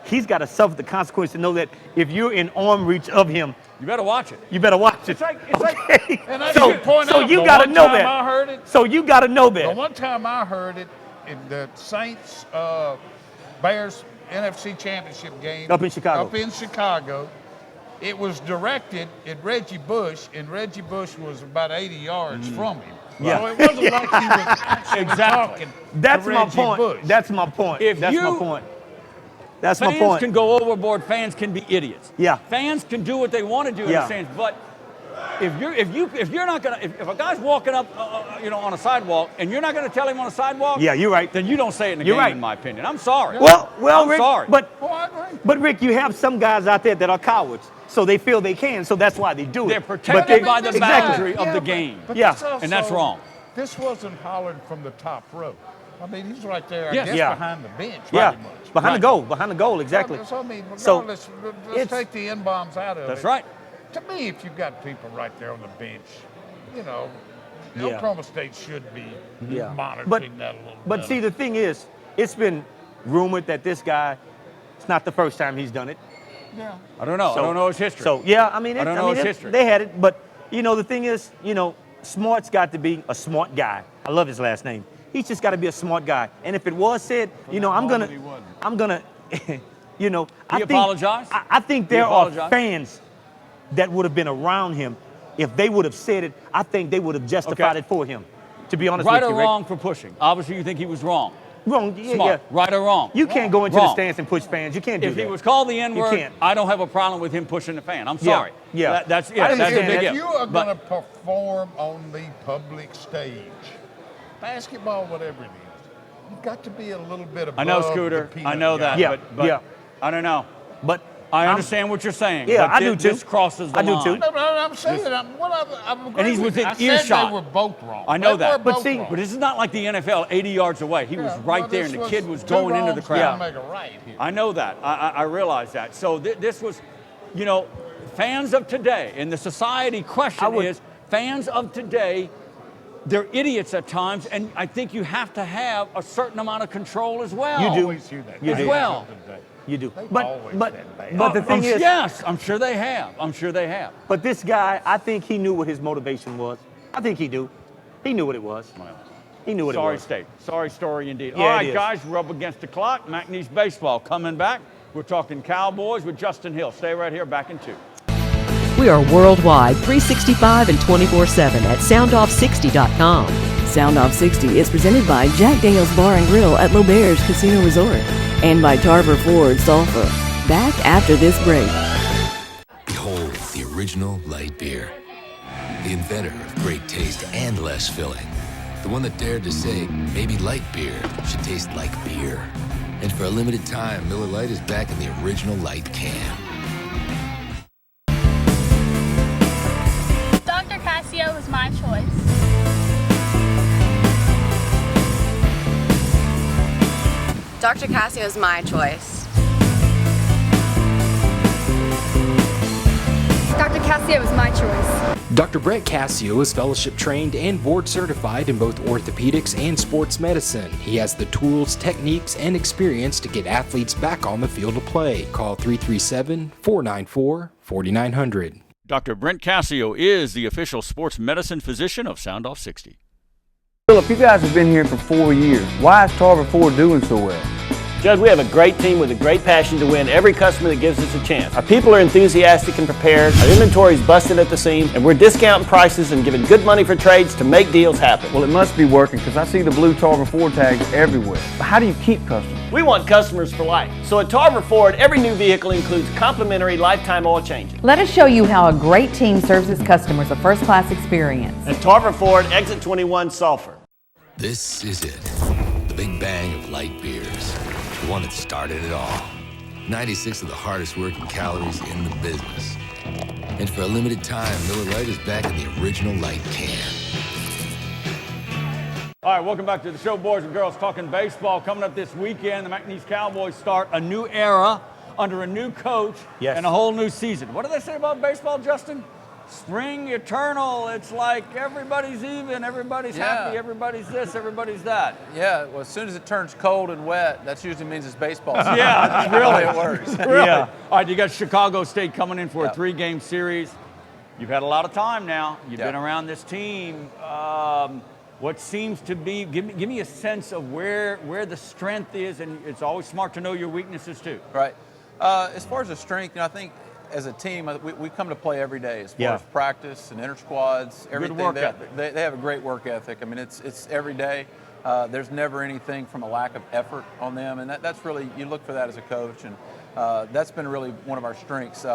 [SPEAKER 5] he's got to suffer the consequence to know that if you're in arm reach of him,
[SPEAKER 3] You better watch it.
[SPEAKER 5] you better watch it.
[SPEAKER 3] It's like
[SPEAKER 5] Okay?
[SPEAKER 4] And I
[SPEAKER 5] so
[SPEAKER 4] should point
[SPEAKER 5] so
[SPEAKER 4] out,
[SPEAKER 5] you
[SPEAKER 4] the
[SPEAKER 5] got to
[SPEAKER 4] one
[SPEAKER 5] know
[SPEAKER 4] time
[SPEAKER 5] that.
[SPEAKER 4] I heard it,
[SPEAKER 5] So you got to know
[SPEAKER 4] the
[SPEAKER 5] that.
[SPEAKER 4] one time I heard it in the Saints Bears NFC Championship game
[SPEAKER 5] Up in Chicago.
[SPEAKER 4] it was directed at Reggie Bush, and Reggie Bush was about 80 yards from him.
[SPEAKER 5] Yeah.
[SPEAKER 4] So it wasn't like he was actually talking
[SPEAKER 5] That's
[SPEAKER 4] to
[SPEAKER 5] my
[SPEAKER 4] Reggie
[SPEAKER 5] point.
[SPEAKER 4] Bush.
[SPEAKER 5] That's my point.
[SPEAKER 3] If
[SPEAKER 5] That's my
[SPEAKER 3] you-
[SPEAKER 5] point. That's my
[SPEAKER 3] Fans
[SPEAKER 5] point.
[SPEAKER 3] can go overboard. Fans can be idiots.
[SPEAKER 5] Yeah.
[SPEAKER 3] Fans can do what they want to do in
[SPEAKER 5] Yeah.
[SPEAKER 3] a sense, but if you're not gonna if a guy's walking up on a sidewalk and you're not gonna tell him on a sidewalk,
[SPEAKER 5] Yeah, you're right.
[SPEAKER 3] then you don't say it in the
[SPEAKER 5] You're
[SPEAKER 3] game,
[SPEAKER 5] right.
[SPEAKER 3] in my opinion. I'm sorry.
[SPEAKER 5] Well,
[SPEAKER 3] I'm
[SPEAKER 5] Rick,
[SPEAKER 3] sorry.
[SPEAKER 5] but
[SPEAKER 4] Oh, I agree.
[SPEAKER 5] But Rick, you have some guys out there that are cowards, so they feel they can, so that's why they do it.
[SPEAKER 3] They're
[SPEAKER 5] But
[SPEAKER 3] protected by the
[SPEAKER 5] exactly.
[SPEAKER 3] boundary of the game.
[SPEAKER 4] But
[SPEAKER 5] Yeah.
[SPEAKER 4] this also-
[SPEAKER 3] And that's wrong.
[SPEAKER 4] This wasn't hollered from the top row. I mean, he's right there,
[SPEAKER 3] Yes.
[SPEAKER 4] I guess,
[SPEAKER 5] Yeah.
[SPEAKER 4] behind the bench,
[SPEAKER 5] Yeah,
[SPEAKER 4] pretty much.
[SPEAKER 5] behind
[SPEAKER 3] Right.
[SPEAKER 5] the goal, exactly.
[SPEAKER 4] So, I mean,
[SPEAKER 5] So,
[SPEAKER 4] regardless, let's
[SPEAKER 5] it's-
[SPEAKER 4] take the N-bombs out of it.
[SPEAKER 3] That's right.
[SPEAKER 4] To me, if you've got people right there on the bench,
[SPEAKER 5] Yeah.
[SPEAKER 4] Oklahoma State should be
[SPEAKER 5] Yeah.
[SPEAKER 4] monitoring
[SPEAKER 5] But,
[SPEAKER 4] that a little
[SPEAKER 5] but
[SPEAKER 4] better.
[SPEAKER 5] see, the thing is, it's been rumored that this guy, it's not the first time he's done it.
[SPEAKER 4] Yeah.
[SPEAKER 3] I don't know.
[SPEAKER 5] So-
[SPEAKER 3] I don't know his history.
[SPEAKER 5] So, yeah, I mean,
[SPEAKER 3] I don't know his history.
[SPEAKER 5] They had it, but, the thing is, Smart's got to be a smart guy. I love his last name. He's just got to be a smart guy. And if it was said, I'm gonna, I think,
[SPEAKER 3] apologized?
[SPEAKER 5] I think
[SPEAKER 3] He
[SPEAKER 5] there are
[SPEAKER 3] apologized?
[SPEAKER 5] fans that would have been around him. If they would have said it, I think they would have justified
[SPEAKER 3] Okay.
[SPEAKER 5] it for him. To be honest
[SPEAKER 3] Right
[SPEAKER 5] with
[SPEAKER 3] or
[SPEAKER 5] you, Rick.
[SPEAKER 3] wrong for pushing? Obviously, you think he was wrong.
[SPEAKER 5] Wrong. Yeah,
[SPEAKER 3] Smart.
[SPEAKER 5] yeah.
[SPEAKER 3] Right or wrong?
[SPEAKER 5] You can't go into the
[SPEAKER 3] Wrong.
[SPEAKER 5] stands and push fans. You can't do
[SPEAKER 3] If
[SPEAKER 5] that.
[SPEAKER 3] he was called the N-word,
[SPEAKER 5] can't.
[SPEAKER 3] I don't have a problem with him pushing the fan. I'm
[SPEAKER 5] Yeah,
[SPEAKER 3] sorry.
[SPEAKER 5] yeah.
[SPEAKER 3] That's
[SPEAKER 5] I
[SPEAKER 3] that's a
[SPEAKER 5] understand
[SPEAKER 3] big
[SPEAKER 5] that.
[SPEAKER 3] if.
[SPEAKER 4] If you are
[SPEAKER 3] But-
[SPEAKER 4] going to perform on the public stage, basketball, whatever it is, you've got to be a little bit above
[SPEAKER 3] I know,
[SPEAKER 4] the
[SPEAKER 3] Scooter.
[SPEAKER 4] peanut
[SPEAKER 3] I know that.
[SPEAKER 4] gallery.
[SPEAKER 5] Yeah,
[SPEAKER 3] But
[SPEAKER 5] yeah.
[SPEAKER 3] I don't know.
[SPEAKER 5] But
[SPEAKER 3] I understand what you're saying.
[SPEAKER 5] Yeah,
[SPEAKER 3] but
[SPEAKER 5] I do too.
[SPEAKER 3] This crosses the
[SPEAKER 5] I do
[SPEAKER 3] line.
[SPEAKER 5] too.
[SPEAKER 4] No, I'm saying I'm agreeing
[SPEAKER 3] And he's
[SPEAKER 4] with you.
[SPEAKER 3] within
[SPEAKER 4] I said
[SPEAKER 3] earshot.
[SPEAKER 4] they were both wrong.
[SPEAKER 3] I know
[SPEAKER 4] They
[SPEAKER 3] that.
[SPEAKER 4] were
[SPEAKER 3] But
[SPEAKER 4] both
[SPEAKER 3] see,
[SPEAKER 4] wrong.
[SPEAKER 3] but this is not like the NFL, 80 yards away. He was
[SPEAKER 4] Yeah,
[SPEAKER 3] right
[SPEAKER 4] well,
[SPEAKER 3] there,
[SPEAKER 4] this
[SPEAKER 3] and the kid was
[SPEAKER 4] two
[SPEAKER 3] going into the
[SPEAKER 4] wrongs
[SPEAKER 3] crowd.
[SPEAKER 4] don't make a right here.
[SPEAKER 3] I know that. I realize that. So this was, fans of today, and the society question is, fans of today, they're idiots at times, and I think you have to have a certain amount of control as well.
[SPEAKER 5] You do.
[SPEAKER 4] Always hear that.
[SPEAKER 5] You
[SPEAKER 3] as
[SPEAKER 5] do.
[SPEAKER 3] well.
[SPEAKER 5] You do.
[SPEAKER 4] They've
[SPEAKER 5] But
[SPEAKER 4] always
[SPEAKER 5] but
[SPEAKER 4] been bad.
[SPEAKER 5] but the thing is,
[SPEAKER 3] yes, I'm sure they have. I'm sure they have.
[SPEAKER 5] but this guy, I think he knew what his motivation was. I think he do. He knew what it was. He knew what it
[SPEAKER 3] Sorry
[SPEAKER 5] was.
[SPEAKER 3] state. Sorry story indeed.
[SPEAKER 5] Yeah,
[SPEAKER 3] All
[SPEAKER 5] it
[SPEAKER 3] right,
[SPEAKER 5] is.
[SPEAKER 3] guys, we're up against the clock. McNeese Baseball coming back. We're talking Cowboys with Justin Hill. Stay right here, back in 2.
[SPEAKER 1] We are worldwide, 365 and 24/7 at Soundoff60.com. Soundoff60 is presented by Jack Daniels Bar and Grill at Lauberge Casino Resort and by Tarver Ford Sulphur. Back after this break.
[SPEAKER 6] Behold the original light beer. The inventor of great taste and less filling. The one that dared to say maybe light beer should taste like beer. And for a limited time, Miller Lite is back in the original light can.
[SPEAKER 10] Dr. Casio was my choice.
[SPEAKER 11] Dr. Casio is my choice.
[SPEAKER 10] Dr. Casio was my choice.
[SPEAKER 12] Dr. Brett Cassio is fellowship trained and board certified in both orthopedics and sports medicine. He has the tools, techniques, and experience to get athletes back on the field of play. Call 337-494-4900.
[SPEAKER 3] Dr. Brent Cassio is the official sports medicine physician of Soundoff60.
[SPEAKER 7] Philip, you guys have been here for 4 years. Why is Tarver Ford doing so well?
[SPEAKER 8] Judd, we have a great team with a great passion to win every customer that gives us a chance. Our people are enthusiastic and prepared, our inventory is busted at the seams, and we're discounting prices and giving good money for trades to make deals happen.
[SPEAKER 7] Well, it must be working because I see the blue Tarver Ford tags everywhere. But how do you keep customers?
[SPEAKER 8] We want customers for life. So at Tarver Ford, every new vehicle includes complimentary lifetime oil changes.
[SPEAKER 9] Let us show you how a great team serves its customers a first-class experience.
[SPEAKER 8] At Tarver Ford, exit 21 Sulphur.
[SPEAKER 6] This is it. The big bang of light beers. The one that started it all. 96 of the hardest working calories in the business. And for a limited time, Miller Lite is back in the original light can.
[SPEAKER 3] All right, welcome back to the show, boys and girls, talking baseball. Coming up this weekend, the McNeese Cowboys start a new era under a new coach and a whole new season. What do they say about baseball, Justin? Spring eternal. It's like everybody's even, everybody's happy, everybody's this, everybody's that.
[SPEAKER 15] Yeah, well, as soon as it turns cold and wet, that usually means it's baseball.
[SPEAKER 3] Yeah,
[SPEAKER 15] that's
[SPEAKER 3] really.
[SPEAKER 15] it works.
[SPEAKER 3] Really? Yeah. All right, you got Chicago State coming in for a 3-game series. You've had a lot of time now. You've been around this team. What seems to be, give me a sense of where the strength is, and it's always smart to know your weaknesses too.
[SPEAKER 15] Right. As far as the strength, I think as a team, we come to play every day as far as practice and inter-squads, everything.
[SPEAKER 3] Good work ethic.
[SPEAKER 15] They have a great work ethic. I mean, it's every day. There's never anything from a lack of effort on them, and that's really, you look for that as a coach, and that's been really one of our strengths.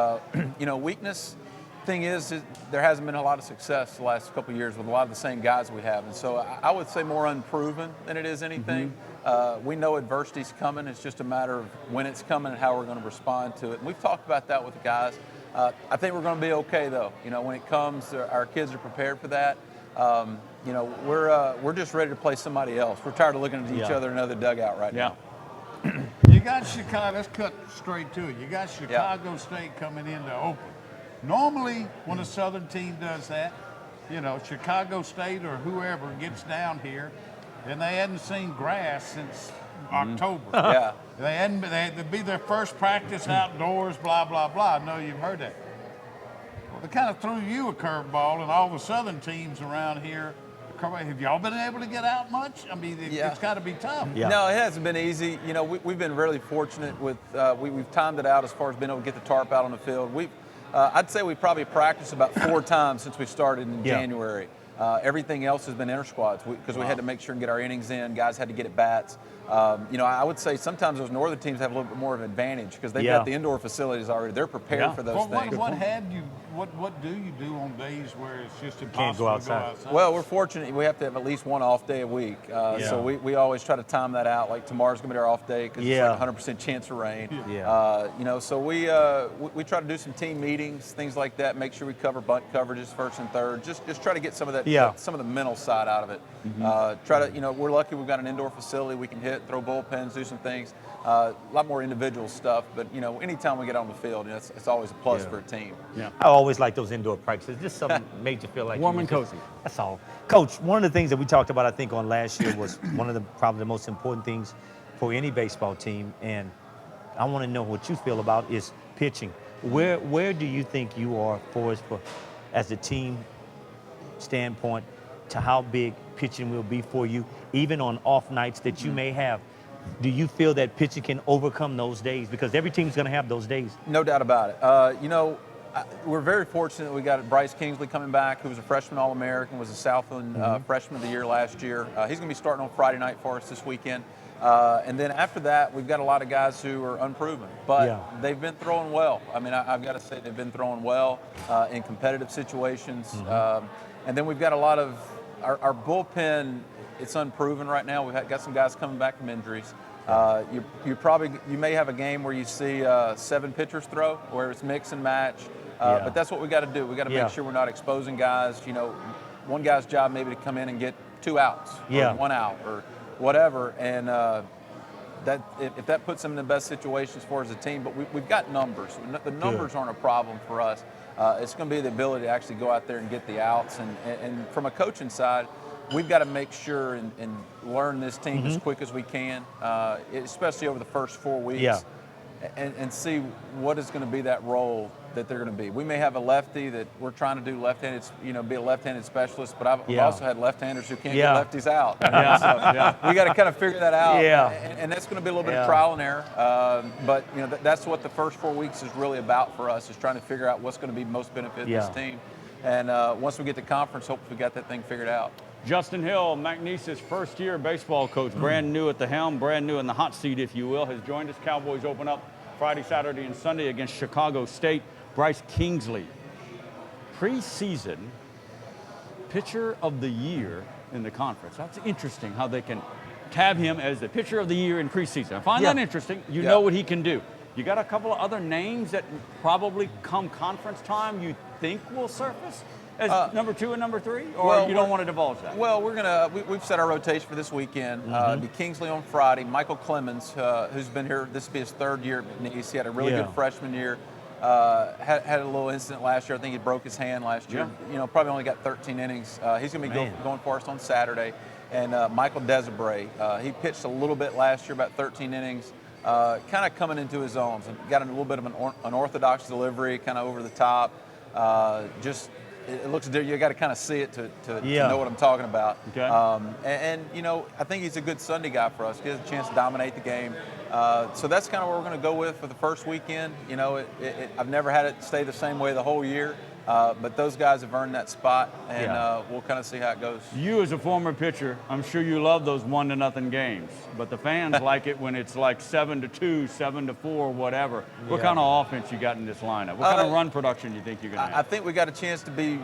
[SPEAKER 15] Weakness, thing is there hasn't been a lot of success the last couple of years with a lot of the same guys we have, and so I would say more unproven than it is anything. We know adversity's coming. It's just a matter of when it's coming and how we're going to respond to it. And we've talked about that with the guys. I think we're going to be okay, though. When it comes, our kids are prepared for that. We're just ready to play somebody else. We're tired of looking at each other in another dugout right now.
[SPEAKER 4] You got Chicago. Let's cut straight to it. You got Chicago State coming into Oakland. Normally, when a Southern team does that, Chicago State or whoever gets down here, and they hadn't seen grass since October. It'd be their first practice outdoors, blah, blah, blah. I know you've heard that. Well, they kind of threw you a curveball, and all the Southern teams around here, have y'all been able to get out much? I mean, it's got to be tough.
[SPEAKER 15] No, it hasn't been easy. We've been really fortunate with, we've timed it out as far as being able to get the tarp out on the field. I'd say we probably practiced about 4 times since we started in January. Everything else has been inter-squads because we had to make sure and get our innings in. Guys had to get at bats. I would say sometimes those northern teams have a little bit more of an advantage because they've got the indoor facilities already. They're prepared for those things.
[SPEAKER 4] What do you do on days where it's just impossible
[SPEAKER 5] Can't go outside?
[SPEAKER 15] Well, we're fortunate. We have to have at least one off day a week. So we always try to time that out. Like tomorrow's going to be our off day because it's like 100% chance of rain. So we try to do some team meetings, things like that. Make sure we cover bunt coverages first and third. Just try to get some of that, some of the mental side out of it. We're lucky we've got an indoor facility. We can hit, throw bullpens, do some things. A lot more individual stuff, but anytime we get on the field, it's always a plus for a team.
[SPEAKER 5] I always like those indoor practices. Just something made you feel like
[SPEAKER 3] warm and cozy.
[SPEAKER 5] That's all. Coach, one of the things that we talked about, I think, on last year was one of the probably the most important things for any baseball team, and I want to know what you feel about is pitching. Where do you think you are as a team standpoint to how big pitching will be for you, even on off nights that you may have? Do you feel that pitching can overcome those days? Because every team's going to have those days.
[SPEAKER 15] No doubt about it. We're very fortunate we got Bryce Kingsley coming back, who was a freshman All-American, was a Southland Freshman of the Year last year. He's going to be starting on Friday night for us this weekend. And then after that, we've got a lot of guys who are unproven, but they've been throwing well. I mean, I've got to say they've been throwing well in competitive situations. And then we've got a lot of our bullpen. It's unproven right now. We've got some guys coming back from injuries. You may have a game where you see 7 pitchers throw, where it's mix and match. But that's what we got to do. We got to make sure we're not exposing guys. One guy's job maybe to come in and get 2 outs, or 1 out, or whatever. And if that puts them in the best situations for us as a team. But we've got numbers. The numbers aren't a problem for us. It's going to be the ability to actually go out there and get the outs. And from a coaching side, we've got to make sure and learn this team as quick as we can, especially over the first 4 weeks, and see what is going to be that role that they're going to be. We may have a lefty that we're trying to do left-handed, be a left-handed specialist, but I've also had left-handers who can't get lefties out. So we got to kind of figure that out, and that's going to be a little bit of trial and error. But that's what the first 4 weeks is really about for us, is trying to figure out what's going to be most benefit this team. And once we get to conference, hopefully we got that thing figured out.
[SPEAKER 3] Justin Hill, McNeese's first-year baseball coach, brand new at the helm, brand new in the hot seat, if you will, has joined us. Cowboys open up Friday, Saturday, and Sunday against Chicago State. Bryce Kingsley, preseason pitcher of the year in the conference. That's interesting how they can tab him as the pitcher of the year in preseason. I find that interesting. You know what he can do. You got a couple of other names that probably come conference time you think will surface as number 2 and number 3, or you don't want to divulge that?
[SPEAKER 15] Well, we've set our rotation for this weekend. It'll be Kingsley on Friday. Michael Clemens, who's been here, this will be his 3rd year at McNeese. He had a really good freshman year. Had a little incident last year. I think he broke his hand last year. You know, probably only got 13 innings. He's going to be going for us on Saturday. And Michael Desibray, he pitched a little bit last year, about 13 innings. Kind of coming into his own. So got a little bit of an unorthodox delivery, kind of over the top. It looks different. You got to kind of see it to know what I'm talking about.
[SPEAKER 3] Okay.
[SPEAKER 15] And you know, I think he's a good Sunday guy for us. Gives us a chance to dominate the game. So that's kind of what we're going to go with for the first weekend. You know, I've never had it stay the same way the whole year. But those guys have earned that spot, and we'll kind of see how it goes.
[SPEAKER 3] You, as a former pitcher, I'm sure you love those 1-0 games, but the fans like it when it's like 7-2, 7-4, whatever. What kind of offense you got in this lineup? What kind of run production do you think you're going to have?
[SPEAKER 15] I think we got a chance to be.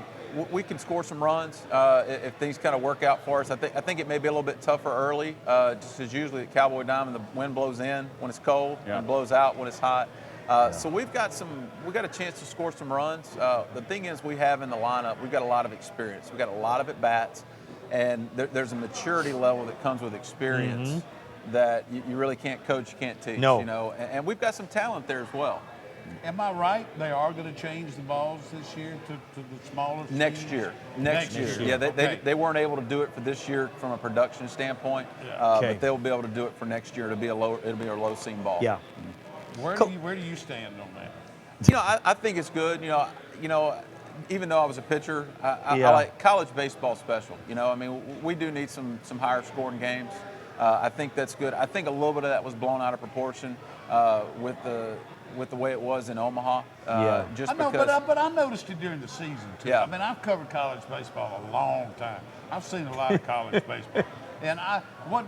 [SPEAKER 15] We can score some runs if things kind of work out for us. I think it may be a little bit tougher early, just as usually at Cowboy Diamond, the wind blows in when it's cold and blows out when it's hot. So we've got a chance to score some runs. The thing is, we have in the lineup, we've got a lot of experience. We've got a lot of at bats, and there's a maturity level that comes with experience that you really can't coach, you can't teach.
[SPEAKER 5] No.
[SPEAKER 15] You know, and we've got some talent there as well.
[SPEAKER 4] Am I right? They are going to change the balls this year to the smaller teams?
[SPEAKER 15] Next year. Yeah, they weren't able to do it for this year from a production standpoint, but they'll be able to do it for next year. It'll be a low seam ball.
[SPEAKER 5] Yeah.
[SPEAKER 4] Where do you stand on that?
[SPEAKER 15] You know, I think it's good. You know, even though I was a pitcher, I like college baseball special. You know, I mean, we do need some higher scoring games. I think that's good. I think a little bit of that was blown out of proportion with the way it was in Omaha.
[SPEAKER 4] But I noticed it during the season too.
[SPEAKER 15] Yeah.
[SPEAKER 4] I mean, I've covered college baseball a long time. I've seen a lot of college baseball, and what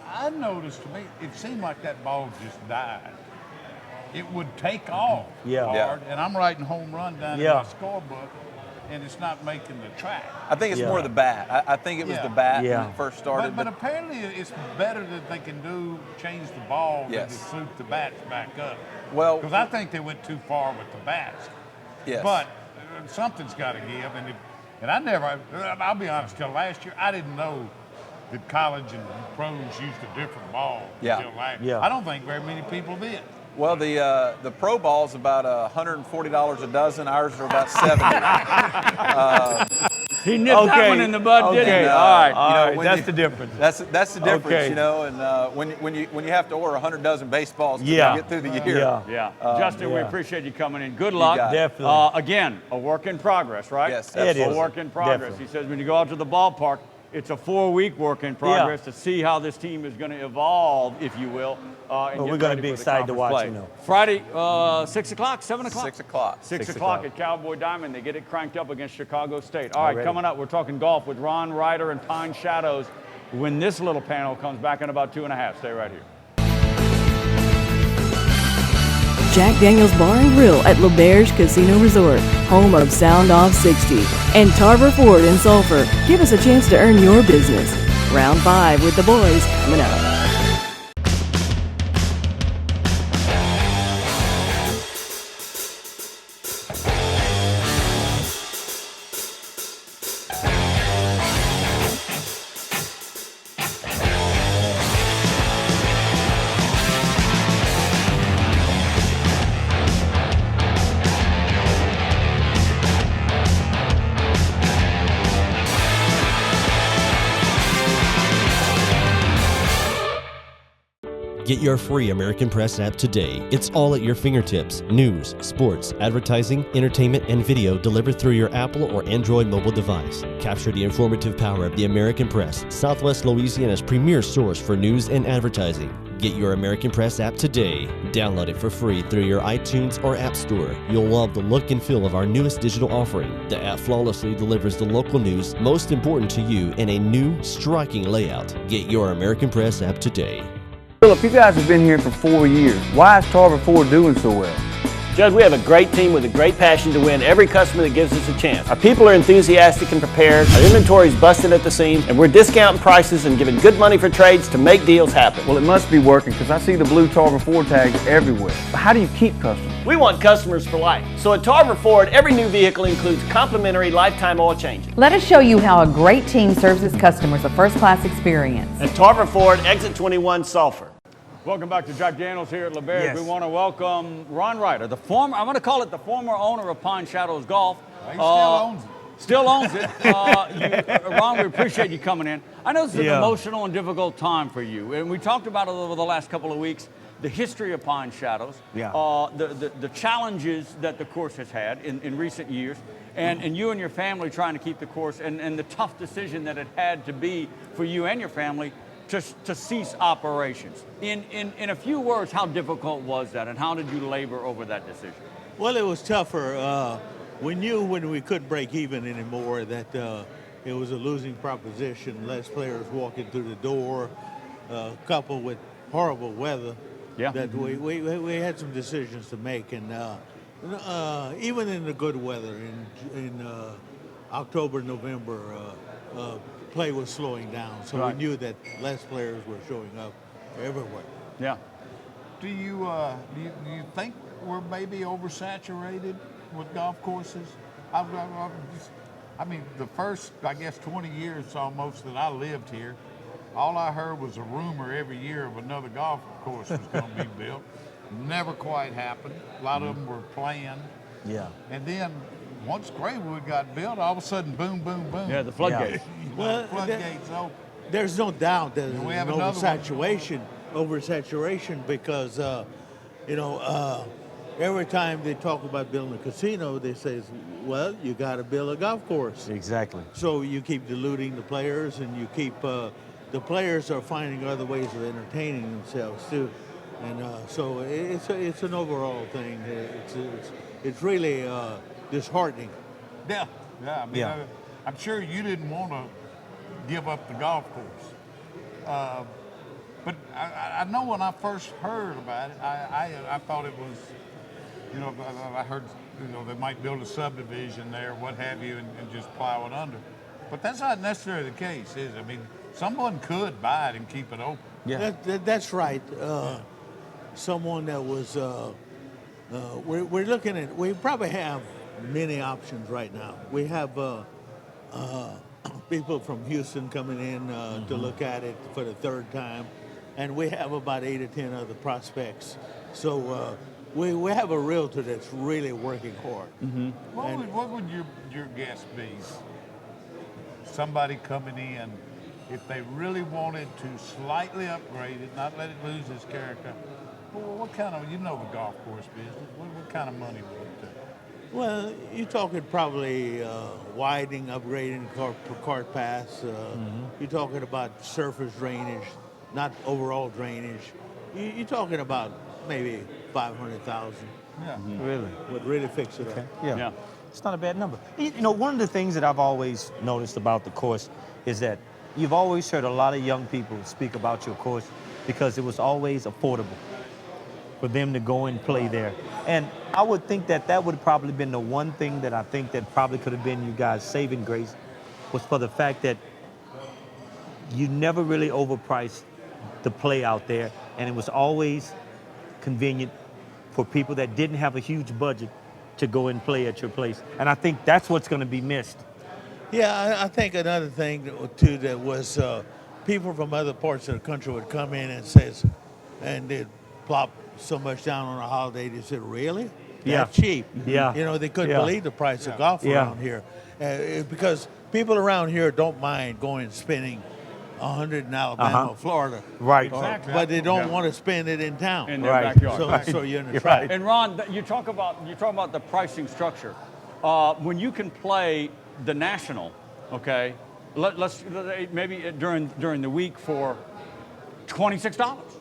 [SPEAKER 4] I noticed, to me, it seemed like that ball just died. It would take off hard, and I'm writing home run down in my scorebook, and it's not making the track.
[SPEAKER 15] I think it's more the bat. I think it was the bat when it first started.
[SPEAKER 4] But apparently it's better that they can change the ball than to suit the bats back up.
[SPEAKER 15] Well,
[SPEAKER 4] because I think they went too far with the bats.
[SPEAKER 15] Yes.
[SPEAKER 4] But something's got to give, and I'll be honest, till last year I didn't know that college and pros used a different ball. Until last year. I don't think very many people did.
[SPEAKER 15] Well, the pro ball's about $140 a dozen. Ours are about $70.
[SPEAKER 3] He nipped that one in the bud, didn't he? All right.
[SPEAKER 5] That's the difference.
[SPEAKER 15] That's the difference, you know. And when you have to order 100 dozen baseballs to get through the year.
[SPEAKER 3] Justin, we appreciate you coming in. Good luck.
[SPEAKER 5] Definitely.
[SPEAKER 3] Again, a work in progress, right?
[SPEAKER 15] Yes,
[SPEAKER 5] it is.
[SPEAKER 3] A work in progress.
[SPEAKER 5] Definitely.
[SPEAKER 3] He says when you go out to the ballpark, it's a 4-week work in progress to see how this team is going to evolve, if you will. And
[SPEAKER 5] we're going to be excited to watch, you know.
[SPEAKER 3] Friday, 6 o'clock, 7 o'clock?
[SPEAKER 15] 6 o'clock.
[SPEAKER 3] 6 o'clock at Cowboy Diamond. They get it cranked up against Chicago State. All right, coming up, we're talking golf with Ron Ryder and Pine Shadows when this little panel comes back in about 2.5. Stay right here.
[SPEAKER 1] Jack Daniels Bar and Grill at Lauberge Casino Resort, home of Soundoff60, and Tarver Ford in Sulphur. Give us a chance to earn your business. Round 5 with the boys coming up.
[SPEAKER 13] Get your free American Press app today. It's all at your fingertips. News, sports, advertising, entertainment, and video delivered through your Apple or Android mobile device. Capture the informative power of the American Press, Southwest Louisiana's premier source for news and advertising. Get your American Press app today. Download it for free through your iTunes or App Store. You'll love the look and feel of our newest digital offering. The app flawlessly delivers the local news most important to you in a new, striking layout. Get your American Press app today.
[SPEAKER 7] Philip, you guys have been here for 4 years. Why is Tarver Ford doing so well?
[SPEAKER 8] Judge, we have a great team with a great passion to win every customer that gives us a chance. Our people are enthusiastic and prepared, our inventory is busted at the seams, and we're discounting prices and giving good money for trades to make deals happen.
[SPEAKER 7] Well, it must be working because I see the blue Tarver Ford tags everywhere. But how do you keep customers?
[SPEAKER 8] We want customers for life. So at Tarver Ford, every new vehicle includes complimentary lifetime oil changes.
[SPEAKER 9] Let us show you how a great team serves its customers a first-class experience.
[SPEAKER 8] At Tarver Ford, exit 21 Sulphur.
[SPEAKER 3] Welcome back to Jack Daniels here at Lauberge.
[SPEAKER 5] Yes.
[SPEAKER 3] We want to welcome Ron Ryder, I'm going to call it the former owner of Pine Shadows Golf.
[SPEAKER 4] He still owns it.
[SPEAKER 3] Still owns it. Ron, we appreciate you coming in. I know it's an emotional and difficult time for you, and we talked about it over the last couple of weeks, the history of Pine Shadows, the challenges that the course has had in recent years, and you and your family trying to keep the course, and the tough decision that it had to be for you and your family to cease operations. In a few words, how difficult was that, and how did you labor over that decision?
[SPEAKER 16] Well, it was tougher. We knew when we couldn't break even anymore that it was a losing proposition. Less players walking through the door, coupled with horrible weather.
[SPEAKER 3] Yeah.
[SPEAKER 16] That we had some decisions to make, and even in the good weather in October, November, play was slowing down. So we knew that less players were showing up everywhere.
[SPEAKER 3] Yeah.
[SPEAKER 4] Do you think we're maybe oversaturated with golf courses? I mean, the first, I guess, 20 years almost that I lived here, all I heard was a rumor every year of another golf course was going to be built. Never quite happened. A lot of them were planned.
[SPEAKER 5] Yeah.
[SPEAKER 4] And then once Graywood got built, all of a sudden, boom, boom, boom.
[SPEAKER 3] Yeah, the floodgates.
[SPEAKER 16] Well,
[SPEAKER 4] floodgates open.
[SPEAKER 16] There's no doubt there's an
[SPEAKER 4] we have another
[SPEAKER 16] oversaturation because, every time they talk about building a casino, they say, well, you got to build a golf course.
[SPEAKER 5] Exactly.
[SPEAKER 16] So you keep diluting the players, and you keep the players are finding other ways of entertaining themselves too, and so it's an overall thing. It's really disheartening.
[SPEAKER 4] Yeah. I mean, I'm sure you didn't want to give up the golf course, but I know when I first heard about it, I thought it was, I heard, they might build a subdivision there, what have you, and just plow it under. But that's not necessarily the case, is it? I mean, someone could buy it and keep it open.
[SPEAKER 16] Yeah, that's right. Someone that was, we're looking at, we probably have many options right now. We have people from Houston coming in to look at it for the third time, and we have about 8 or 10 other prospects. So we have a realtor that's really working hard.
[SPEAKER 5] Mm-hmm.
[SPEAKER 4] What would your guess be? Somebody coming in, if they really wanted to slightly upgrade it, not let it lose its character, well, what kind of, the golf course business, what kind of money would it take?
[SPEAKER 16] Well, you're talking probably widening, upgrading cart paths. You're talking about surface drainage, not overall drainage. You're talking about maybe $500,000.
[SPEAKER 4] Yeah.
[SPEAKER 5] Really?
[SPEAKER 16] Would really fix it up.
[SPEAKER 5] Yeah. It's not a bad number. One of the things that I've always noticed about the course is that you've always heard a lot of young people speak about your course because it was always affordable for them to go and play there. And I would think that would have probably been the one thing that I think that probably could have been you guys' saving grace, was for the fact that you never really overpriced the play out there, and it was always convenient for people that didn't have a huge budget to go and play at your place. And I think that's what's going to be missed.
[SPEAKER 16] Yeah, I think another thing too that was people from other parts of the country would come in and they'd plop so much down on a holiday. They said, "Really? That's cheap?"
[SPEAKER 5] Yeah.
[SPEAKER 16] They couldn't believe the price of golf around here, because people around here don't mind going and spending $100 in Alabama, Florida,
[SPEAKER 5] right?
[SPEAKER 3] Exactly.
[SPEAKER 16] But they don't want to spend it in town,
[SPEAKER 3] in their backyard.
[SPEAKER 16] So you're in the trap.
[SPEAKER 3] And Ron, you talk about the pricing structure. When you can play the national, okay, let's maybe during the week for $26.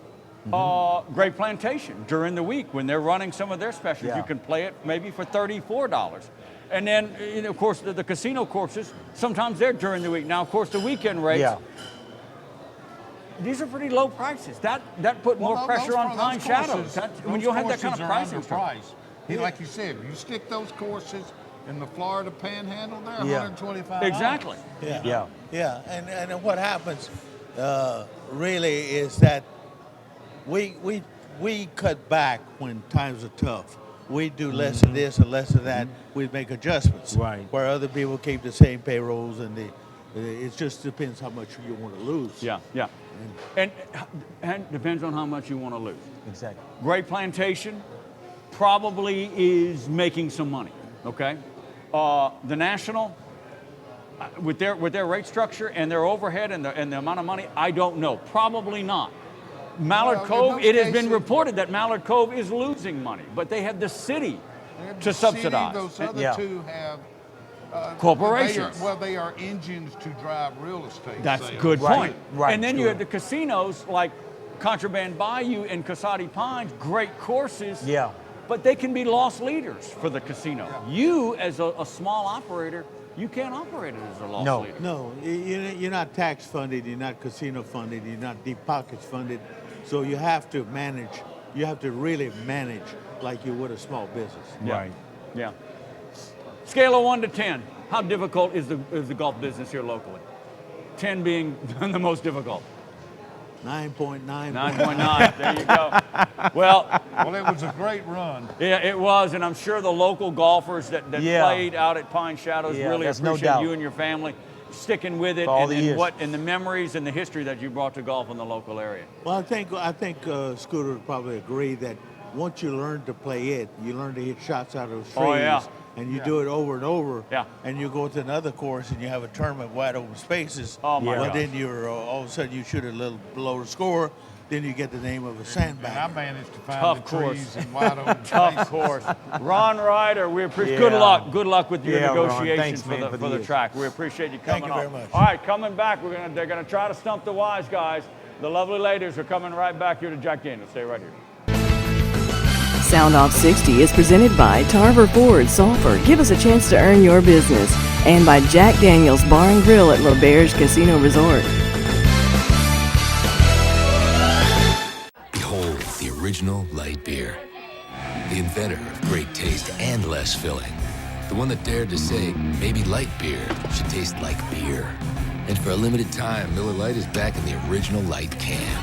[SPEAKER 3] Great Plantation during the week when they're running some of their specials, you can play it maybe for $34. And then, of course, the casino courses, sometimes they're during the week. Now, of course, the weekend rates, these are pretty low prices. That put more pressure on Pine Shadows. When you have that kind of pricing
[SPEAKER 4] price. Like you said, you stick those courses in the Florida Panhandle, they're
[SPEAKER 5] Yeah.
[SPEAKER 4] $125.
[SPEAKER 3] Exactly.
[SPEAKER 16] Yeah. And what happens really is that we cut back when times are tough. We do less of this and less of that. We make adjustments.
[SPEAKER 5] Right.
[SPEAKER 16] Where other people keep the same payrolls, and it just depends how much you want to lose.
[SPEAKER 3] Yeah. And depends on how much you want to lose.
[SPEAKER 5] Exactly.
[SPEAKER 3] Great Plantation probably is making some money, okay? The National, with their rate structure and their overhead and the amount of money, I don't know. Probably not. Mallard Cove, it has been reported that Mallard Cove is losing money, but they have the city to subsidize.
[SPEAKER 4] Those other two have
[SPEAKER 3] corporations.
[SPEAKER 4] They are engines to drive real estate.
[SPEAKER 3] That's a
[SPEAKER 4] sales.
[SPEAKER 3] good point.
[SPEAKER 5] Right.
[SPEAKER 3] And then you have the casinos like Contraband Bayou and Casati Pines, great courses.
[SPEAKER 5] Yeah.
[SPEAKER 3] But they can be loss leaders for the casino. You, as a small operator, you can't operate it as a loss leader.
[SPEAKER 16] No, you're not tax funded, you're not casino funded, you're not deep pockets funded. So you have to manage, you have to really manage like you would a small business.
[SPEAKER 5] Right.
[SPEAKER 3] Yeah. Scale of 1 to 10, how difficult is the golf business here locally? 10 being the most difficult.
[SPEAKER 16] 9.9.
[SPEAKER 3] 9.9, there you go. Well,
[SPEAKER 4] it was a great run.
[SPEAKER 3] Yeah, it was, and I'm sure the local golfers that played out at Pine Shadows really appreciate you and your family sticking with it and the memories and the history that you brought to golf in the local area.
[SPEAKER 16] Well, I think Scooter would probably agree that once you learn to play it, you learn to hit shots out of those trees.
[SPEAKER 3] Oh, yeah.
[SPEAKER 16] And you do it over and over.
[SPEAKER 3] Yeah.
[SPEAKER 16] And you go to another course and you have a tournament wide open spaces.
[SPEAKER 3] Oh, my gosh.
[SPEAKER 16] Then you're all of a sudden you shoot a little below the score. Then you get the name of a sandbag.
[SPEAKER 4] And I managed to find the trees and wide open
[SPEAKER 3] Tough course. Ron Ryder, we appreciate. Good luck. Good luck with your negotiations
[SPEAKER 5] Thanks,
[SPEAKER 3] for the track. We appreciate you coming
[SPEAKER 16] Thank you very much.
[SPEAKER 3] All right, coming back. They're gonna try to stump the wise guys. The lovely ladies are coming right back here to Jack Daniels. Stay right here.
[SPEAKER 1] Soundoff60 is presented by Tarver Ford Sulphur. Give us a chance to earn your business. And by Jack Daniels Bar and Grill at Lauberge Casino Resort.
[SPEAKER 6] Behold the original light beer. The inventor of great taste and less filling. The one that dared to say maybe light beer should taste like beer. And for a limited time, Miller Lite is back in the original light can.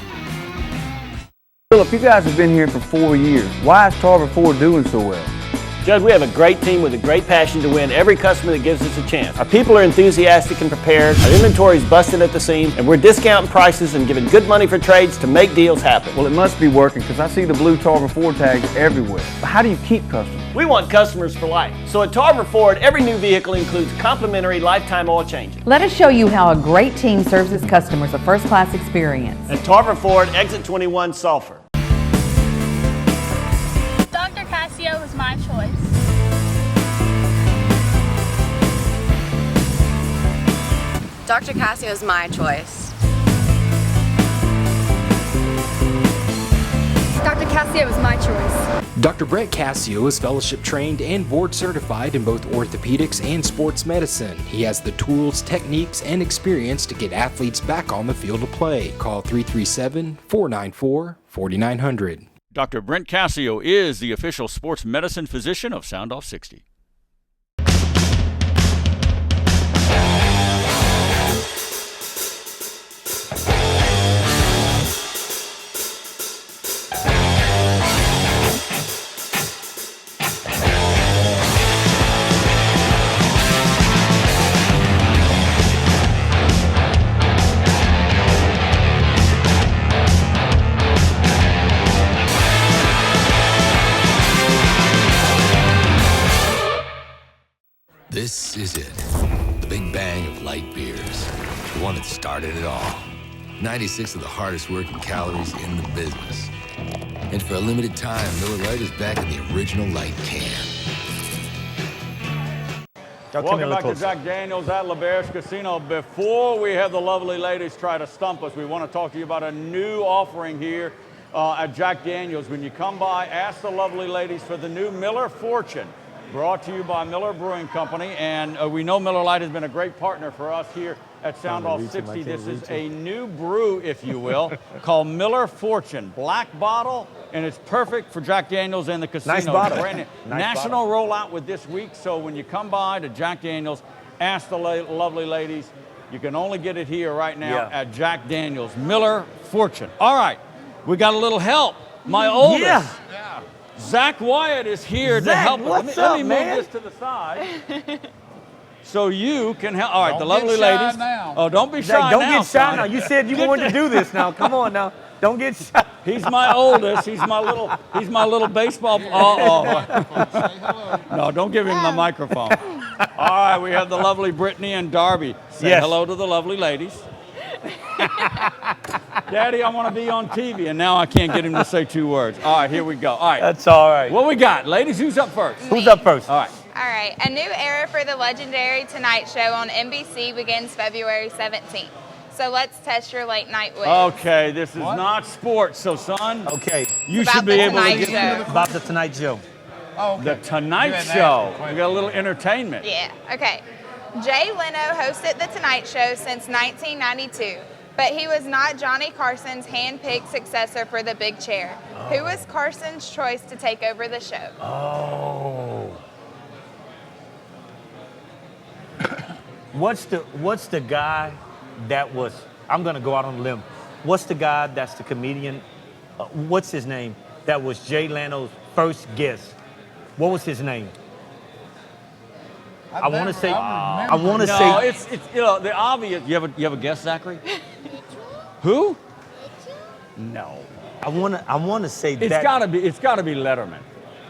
[SPEAKER 7] Philip, you guys have been here for 4 years. Why is Tarver Ford doing so well?
[SPEAKER 8] Judd, we have a great team with a great passion to win every customer that gives us a chance. Our people are enthusiastic and prepared, our inventory is busted at the seams, and we're discounting prices and giving good money for trades to make deals happen.
[SPEAKER 7] Well, it must be working because I see the blue Tarver Ford tags everywhere. But how do you keep customers?
[SPEAKER 8] We want customers for life. So at Tarver Ford, every new vehicle includes complimentary lifetime oil changes.
[SPEAKER 9] Let us show you how a great team serves its customers a first-class experience.
[SPEAKER 8] At Tarver Ford, exit 21 Sulphur.
[SPEAKER 10] Dr. Casio was my choice.
[SPEAKER 11] Dr. Casio is my choice.
[SPEAKER 10] Dr. Casio was my choice.
[SPEAKER 12] Dr. Brent Casio is fellowship trained and board certified in both orthopedics and sports medicine. He has the tools, techniques, and experience to get athletes back on the field of play. Call 337-494-4900.
[SPEAKER 3] Dr. Brent Casio is the official sports medicine physician of Soundoff60.
[SPEAKER 6] This is it. The big bang of light beers. The one that started it all. 96 of the hardest working calories in the business. And for a limited time, Miller Lite is back in the original light can.
[SPEAKER 3] Welcome back to Jack Daniels at Lauberge Casino. Before we have the lovely ladies try to stump us, we want to talk to you about a new offering here at Jack Daniels. When you come by, ask the lovely ladies for the new Miller Fortune. brought to you by Miller Brewing Company. And we know Miller Lite has been a great partner for us here at Soundoff60. This is a new brew, if you will, called Miller Fortune. Black bottle, and it's perfect for Jack Daniels and the casino.
[SPEAKER 5] Nice bottle.
[SPEAKER 3] National rollout with this week, so when you come by to Jack Daniels, ask the lovely ladies. You can only get it here right now at Jack Daniels. Miller Fortune. All right, we got a little help. My oldest, Zach Wyatt, is here to help. Let me move this to the side. So you can help. All right, the lovely ladies.
[SPEAKER 4] Now.
[SPEAKER 3] Oh, don't be
[SPEAKER 5] Zach,
[SPEAKER 3] shy
[SPEAKER 5] don't
[SPEAKER 3] now.
[SPEAKER 5] get shy now. You said you wanted to do this now. Come on now. Don't get shy.
[SPEAKER 3] He's my oldest. He's my little baseball. No, don't give him the microphone. All right, we have the lovely Brittany and Darby. Say hello to the lovely ladies. Daddy, I want to be on TV, and now I can't get him to say 2 words. All right, here we go. All right.
[SPEAKER 5] That's all right.
[SPEAKER 3] What we got? Ladies, who's up first?
[SPEAKER 5] Who's up first?
[SPEAKER 3] All right.
[SPEAKER 11] All right, a new era for the legendary Tonight Show on NBC begins February 17th. So let's test your late night whiz.
[SPEAKER 3] Okay, this is not sports, so son.
[SPEAKER 5] Okay.
[SPEAKER 3] You should be able to
[SPEAKER 5] get about the Tonight Show.
[SPEAKER 4] Oh, okay.
[SPEAKER 3] The Tonight Show. We got a little entertainment.
[SPEAKER 11] Yeah, okay. Jay Leno hosted The Tonight Show since 1992, but he was not Johnny Carson's hand-picked successor for the big chair. Who was Carson's choice to take over the show?
[SPEAKER 5] Oh. What's the guy that was, I'm going to go out on a limb. What's the guy that's the comedian, what's his name, that was Jay Leno's first guest? What was his name? I want to say.
[SPEAKER 3] No, it's the obvious. You have a guess, Zachary? Who?
[SPEAKER 5] No. I want to say
[SPEAKER 3] it's
[SPEAKER 5] that.
[SPEAKER 3] It's got to be Letterman.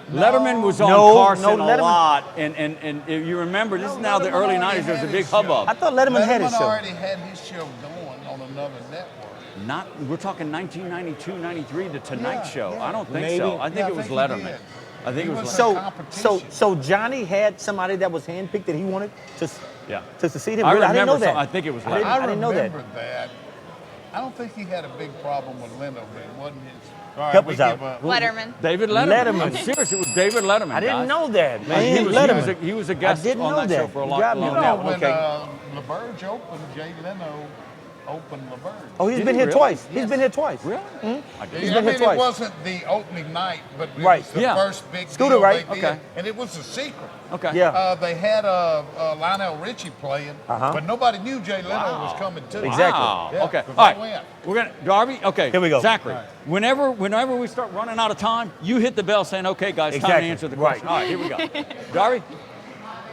[SPEAKER 3] Letterman was on Carson a lot, and if you remember, this is now the early 90s. There was a big hubbub.
[SPEAKER 5] I thought Letterman had his show.
[SPEAKER 4] already had his show going on another network.
[SPEAKER 3] We're talking 1992, 93, The Tonight Show. I don't think so. I think it was Letterman. I think it was
[SPEAKER 5] So Johnny had somebody that was handpicked that he wanted to succeed him.
[SPEAKER 3] I
[SPEAKER 5] didn't know that.
[SPEAKER 3] I think it was Letterman.
[SPEAKER 5] I didn't know that.
[SPEAKER 4] that. I don't think he had a big problem with Leno, but it wasn't his. All right,
[SPEAKER 5] Help us out.
[SPEAKER 11] Letterman.
[SPEAKER 3] David Letterman. I'm serious. It was David Letterman.
[SPEAKER 5] I didn't
[SPEAKER 3] guys.
[SPEAKER 5] know that, man.
[SPEAKER 3] He was a guest on that show for a long time.
[SPEAKER 4] When Lauberge opened, Jay Leno opened Lauberge.
[SPEAKER 5] Oh, he's been here twice. He's been here twice.
[SPEAKER 3] Really?
[SPEAKER 5] Mm-hmm.
[SPEAKER 4] He's been here twice. It wasn't the opening night, but it was the first big
[SPEAKER 5] Scooter,
[SPEAKER 4] deal
[SPEAKER 5] right?
[SPEAKER 4] they did. And it was a secret.
[SPEAKER 3] Okay.
[SPEAKER 5] Yeah.
[SPEAKER 4] They had Lionel Richie playing, but nobody knew Jay Leno was coming too.
[SPEAKER 5] Exactly.
[SPEAKER 3] Wow.
[SPEAKER 4] Yeah,
[SPEAKER 3] Okay. All right. We're gonna Darby. Okay.
[SPEAKER 5] Here we go.
[SPEAKER 3] Zachary. Right. Whenever we start running out of time, you hit the bell saying, "Okay, guys, time to answer the question." All right. Here we go. Darby.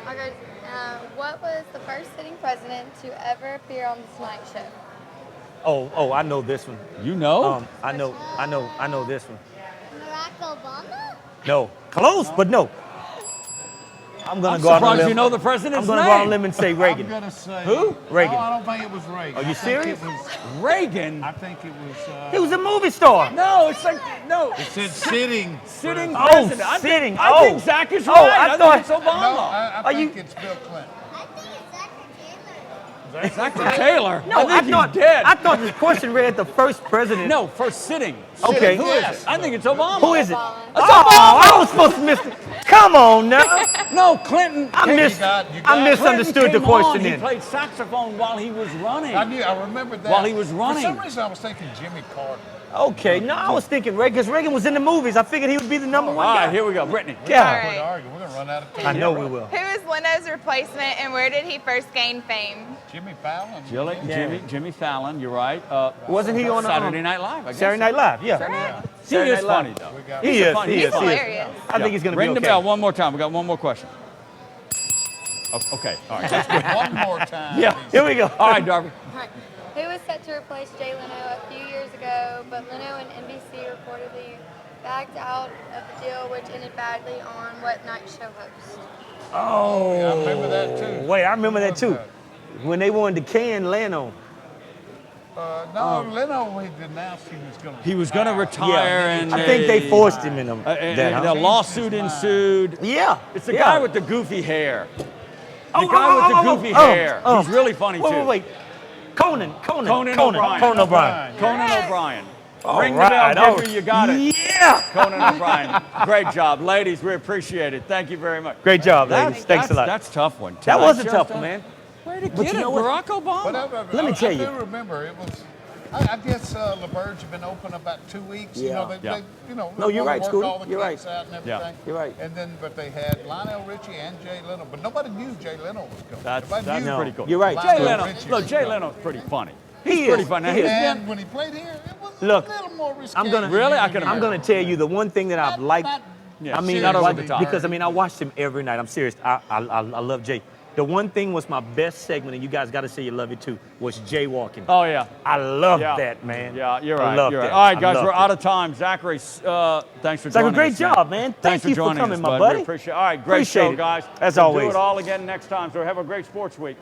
[SPEAKER 10] Okay. What was the first sitting president to ever appear on the Tonight Show?
[SPEAKER 5] Oh, I know this one.
[SPEAKER 3] You know?
[SPEAKER 5] I know this one.
[SPEAKER 10] Barack Obama?
[SPEAKER 5] No. Close, but no. I'm going to go out on a
[SPEAKER 3] surprised
[SPEAKER 5] limb.
[SPEAKER 3] you know the president's
[SPEAKER 5] I'm going to
[SPEAKER 3] name.
[SPEAKER 5] go out on a limb and say Reagan.
[SPEAKER 4] I'm going to say.
[SPEAKER 3] Who?
[SPEAKER 5] Reagan.
[SPEAKER 4] No, I don't think it was Reagan.
[SPEAKER 5] Are you serious?
[SPEAKER 3] Reagan?
[SPEAKER 4] I think it was.
[SPEAKER 5] He was a movie star.
[SPEAKER 3] No, it's like, no.
[SPEAKER 4] It said sitting.
[SPEAKER 3] Sitting
[SPEAKER 5] Oh,
[SPEAKER 3] president.
[SPEAKER 5] sitting.
[SPEAKER 3] I think Zach is right.
[SPEAKER 5] I thought
[SPEAKER 3] think it's Obama.
[SPEAKER 4] No, I think it's Bill Clinton.
[SPEAKER 3] Zachary Taylor?
[SPEAKER 5] No,
[SPEAKER 3] I think he's dead.
[SPEAKER 5] I thought this question read the first president.
[SPEAKER 3] No, first sitting.
[SPEAKER 5] Okay.
[SPEAKER 3] Who is it? I think it's Obama.
[SPEAKER 5] Who is it?
[SPEAKER 3] It's
[SPEAKER 5] I was supposed to miss it. Come on now.
[SPEAKER 3] No, Clinton.
[SPEAKER 5] I misunderstood the
[SPEAKER 3] Clinton
[SPEAKER 5] question
[SPEAKER 3] came on.
[SPEAKER 5] then.
[SPEAKER 3] He played saxophone while he was running.
[SPEAKER 4] I remember that.
[SPEAKER 3] While he was running.
[SPEAKER 4] For some reason, I was thinking Jimmy Carter.
[SPEAKER 5] Okay, no, I was thinking Reagan, because Reagan was in the movies. I figured he would be the number one
[SPEAKER 3] All
[SPEAKER 5] guy.
[SPEAKER 3] right, here we go. Brittany.
[SPEAKER 5] Yeah.
[SPEAKER 11] All right.
[SPEAKER 4] We're going to run out of time.
[SPEAKER 5] I know we will.
[SPEAKER 11] Who is Leno's replacement and where did he first gain fame?
[SPEAKER 4] Jimmy Fallon.
[SPEAKER 3] Jimmy Fallon, you're right.
[SPEAKER 5] Wasn't he on
[SPEAKER 3] Saturday Night Live? I guess.
[SPEAKER 5] Saturday Night Live, yeah.
[SPEAKER 11] Right.
[SPEAKER 3] He is funny, though.
[SPEAKER 5] He is.
[SPEAKER 11] He's hilarious.
[SPEAKER 5] I think he's going to be
[SPEAKER 3] Ring
[SPEAKER 5] okay.
[SPEAKER 3] the bell one more time. We got one more question. Okay, all right. That's good.
[SPEAKER 4] One more time.
[SPEAKER 5] Yeah, here we go.
[SPEAKER 3] All right, Darby.
[SPEAKER 10] All right. Who was set to replace Jay Leno a few years ago, but Leno and NBC reportedly backed out of the deal, which ended badly on what night show host?
[SPEAKER 5] Oh,
[SPEAKER 4] I remember that too.
[SPEAKER 5] Wait, I remember that too. When they wanted to can Leno.
[SPEAKER 4] Leno had announced
[SPEAKER 3] he was going to retire, and
[SPEAKER 5] I think they forced him in them.
[SPEAKER 3] The lawsuit ensued.
[SPEAKER 5] Yeah,
[SPEAKER 3] it's the guy with the goofy hair. The guy with the goofy hair. He's really funny too.
[SPEAKER 5] Wait. Conan
[SPEAKER 3] O'Brien.
[SPEAKER 5] Conan O'Brien.
[SPEAKER 3] Ring the bell, Gidry, you got it.
[SPEAKER 5] Yeah!
[SPEAKER 3] Conan O'Brien, great job. Ladies, we appreciate it. Thank you very much.
[SPEAKER 5] Great job, ladies. Thanks a lot.
[SPEAKER 3] That's a tough one.
[SPEAKER 5] That was a
[SPEAKER 3] Tonight
[SPEAKER 5] tough
[SPEAKER 3] Show's
[SPEAKER 5] one, man.
[SPEAKER 3] Where to
[SPEAKER 5] But
[SPEAKER 3] get
[SPEAKER 5] you
[SPEAKER 3] it,
[SPEAKER 5] know what?
[SPEAKER 3] Barack Obama?
[SPEAKER 5] Let me tell you.
[SPEAKER 4] I do remember it was. I guess Lauberge had been open about 2 weeks.
[SPEAKER 5] Yeah.
[SPEAKER 4] You know, they
[SPEAKER 5] No, you're right,
[SPEAKER 4] work
[SPEAKER 5] Scooter.
[SPEAKER 4] all the
[SPEAKER 5] You're right.
[SPEAKER 4] kinks out and everything.
[SPEAKER 5] Yeah. You're right.
[SPEAKER 4] And then, but they had Lionel Richie and Jay Leno, but nobody knew Jay Leno was coming.
[SPEAKER 3] That's
[SPEAKER 4] Nobody knew
[SPEAKER 3] pretty cool.
[SPEAKER 5] You're right.
[SPEAKER 3] Jay
[SPEAKER 4] Lionel
[SPEAKER 3] Leno.
[SPEAKER 4] Richie
[SPEAKER 3] Look,
[SPEAKER 4] was
[SPEAKER 3] Jay
[SPEAKER 4] coming.
[SPEAKER 3] Leno's pretty funny.
[SPEAKER 5] He
[SPEAKER 3] He's pretty
[SPEAKER 5] is.
[SPEAKER 3] funny. Now,
[SPEAKER 5] He
[SPEAKER 3] he's
[SPEAKER 5] is.
[SPEAKER 4] And when he played here, it was
[SPEAKER 5] Look,
[SPEAKER 4] a little more risque.
[SPEAKER 5] I'm gonna
[SPEAKER 3] Really? I can
[SPEAKER 5] I'm gonna tell you the one thing that I've liked.
[SPEAKER 3] Yeah,
[SPEAKER 5] I mean,
[SPEAKER 3] not over
[SPEAKER 5] like,
[SPEAKER 3] the top.
[SPEAKER 5] because I mean, I watched him every night. I'm serious. I love Jay. The one thing was my best segment, and you guys got to say you love it too, was jaywalking.
[SPEAKER 3] Oh, yeah.
[SPEAKER 5] I love
[SPEAKER 3] Yeah.
[SPEAKER 5] that, man.
[SPEAKER 3] Yeah, you're
[SPEAKER 5] I
[SPEAKER 3] right.
[SPEAKER 5] loved
[SPEAKER 3] You're right.
[SPEAKER 5] that.
[SPEAKER 3] All right,
[SPEAKER 5] I
[SPEAKER 3] guys,
[SPEAKER 5] loved
[SPEAKER 3] we're
[SPEAKER 5] it.
[SPEAKER 3] out of time. Zachary, thanks for
[SPEAKER 5] Zachary,
[SPEAKER 3] joining
[SPEAKER 5] great
[SPEAKER 3] us.
[SPEAKER 5] job, man.
[SPEAKER 3] Thanks
[SPEAKER 5] Thank you for
[SPEAKER 3] joining
[SPEAKER 5] coming,
[SPEAKER 3] us,
[SPEAKER 5] my
[SPEAKER 3] bud.
[SPEAKER 5] buddy.
[SPEAKER 3] We appreciate it. All right, great
[SPEAKER 5] Appreciate
[SPEAKER 3] show,
[SPEAKER 5] it.
[SPEAKER 3] guys.
[SPEAKER 5] As
[SPEAKER 3] We'll
[SPEAKER 5] always.
[SPEAKER 3] do it all again next time, so have a great sports week.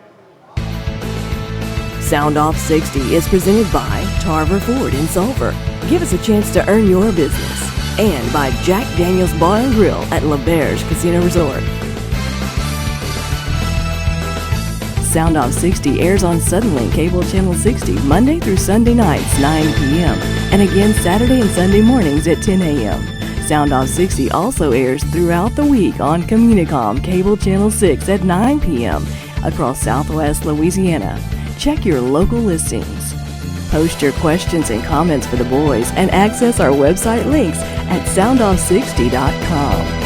[SPEAKER 1] Soundoff60 is presented by Tarver Ford in Sulphur. Give us a chance to earn your business. And by Jack Daniels Bar and Grill at Lauberge Casino Resort. Soundoff60 airs on Suddenlink Cable Channel 60 Monday through Sunday nights, 9 p.m. and again Saturday and Sunday mornings at 10 a.m. Soundoff60 also airs throughout the week on Communicom Cable Channel 6 at 9 p.m. across Southwest Louisiana. Check your local listings. Post your questions and comments for the boys and access our website links at soundoff60.com.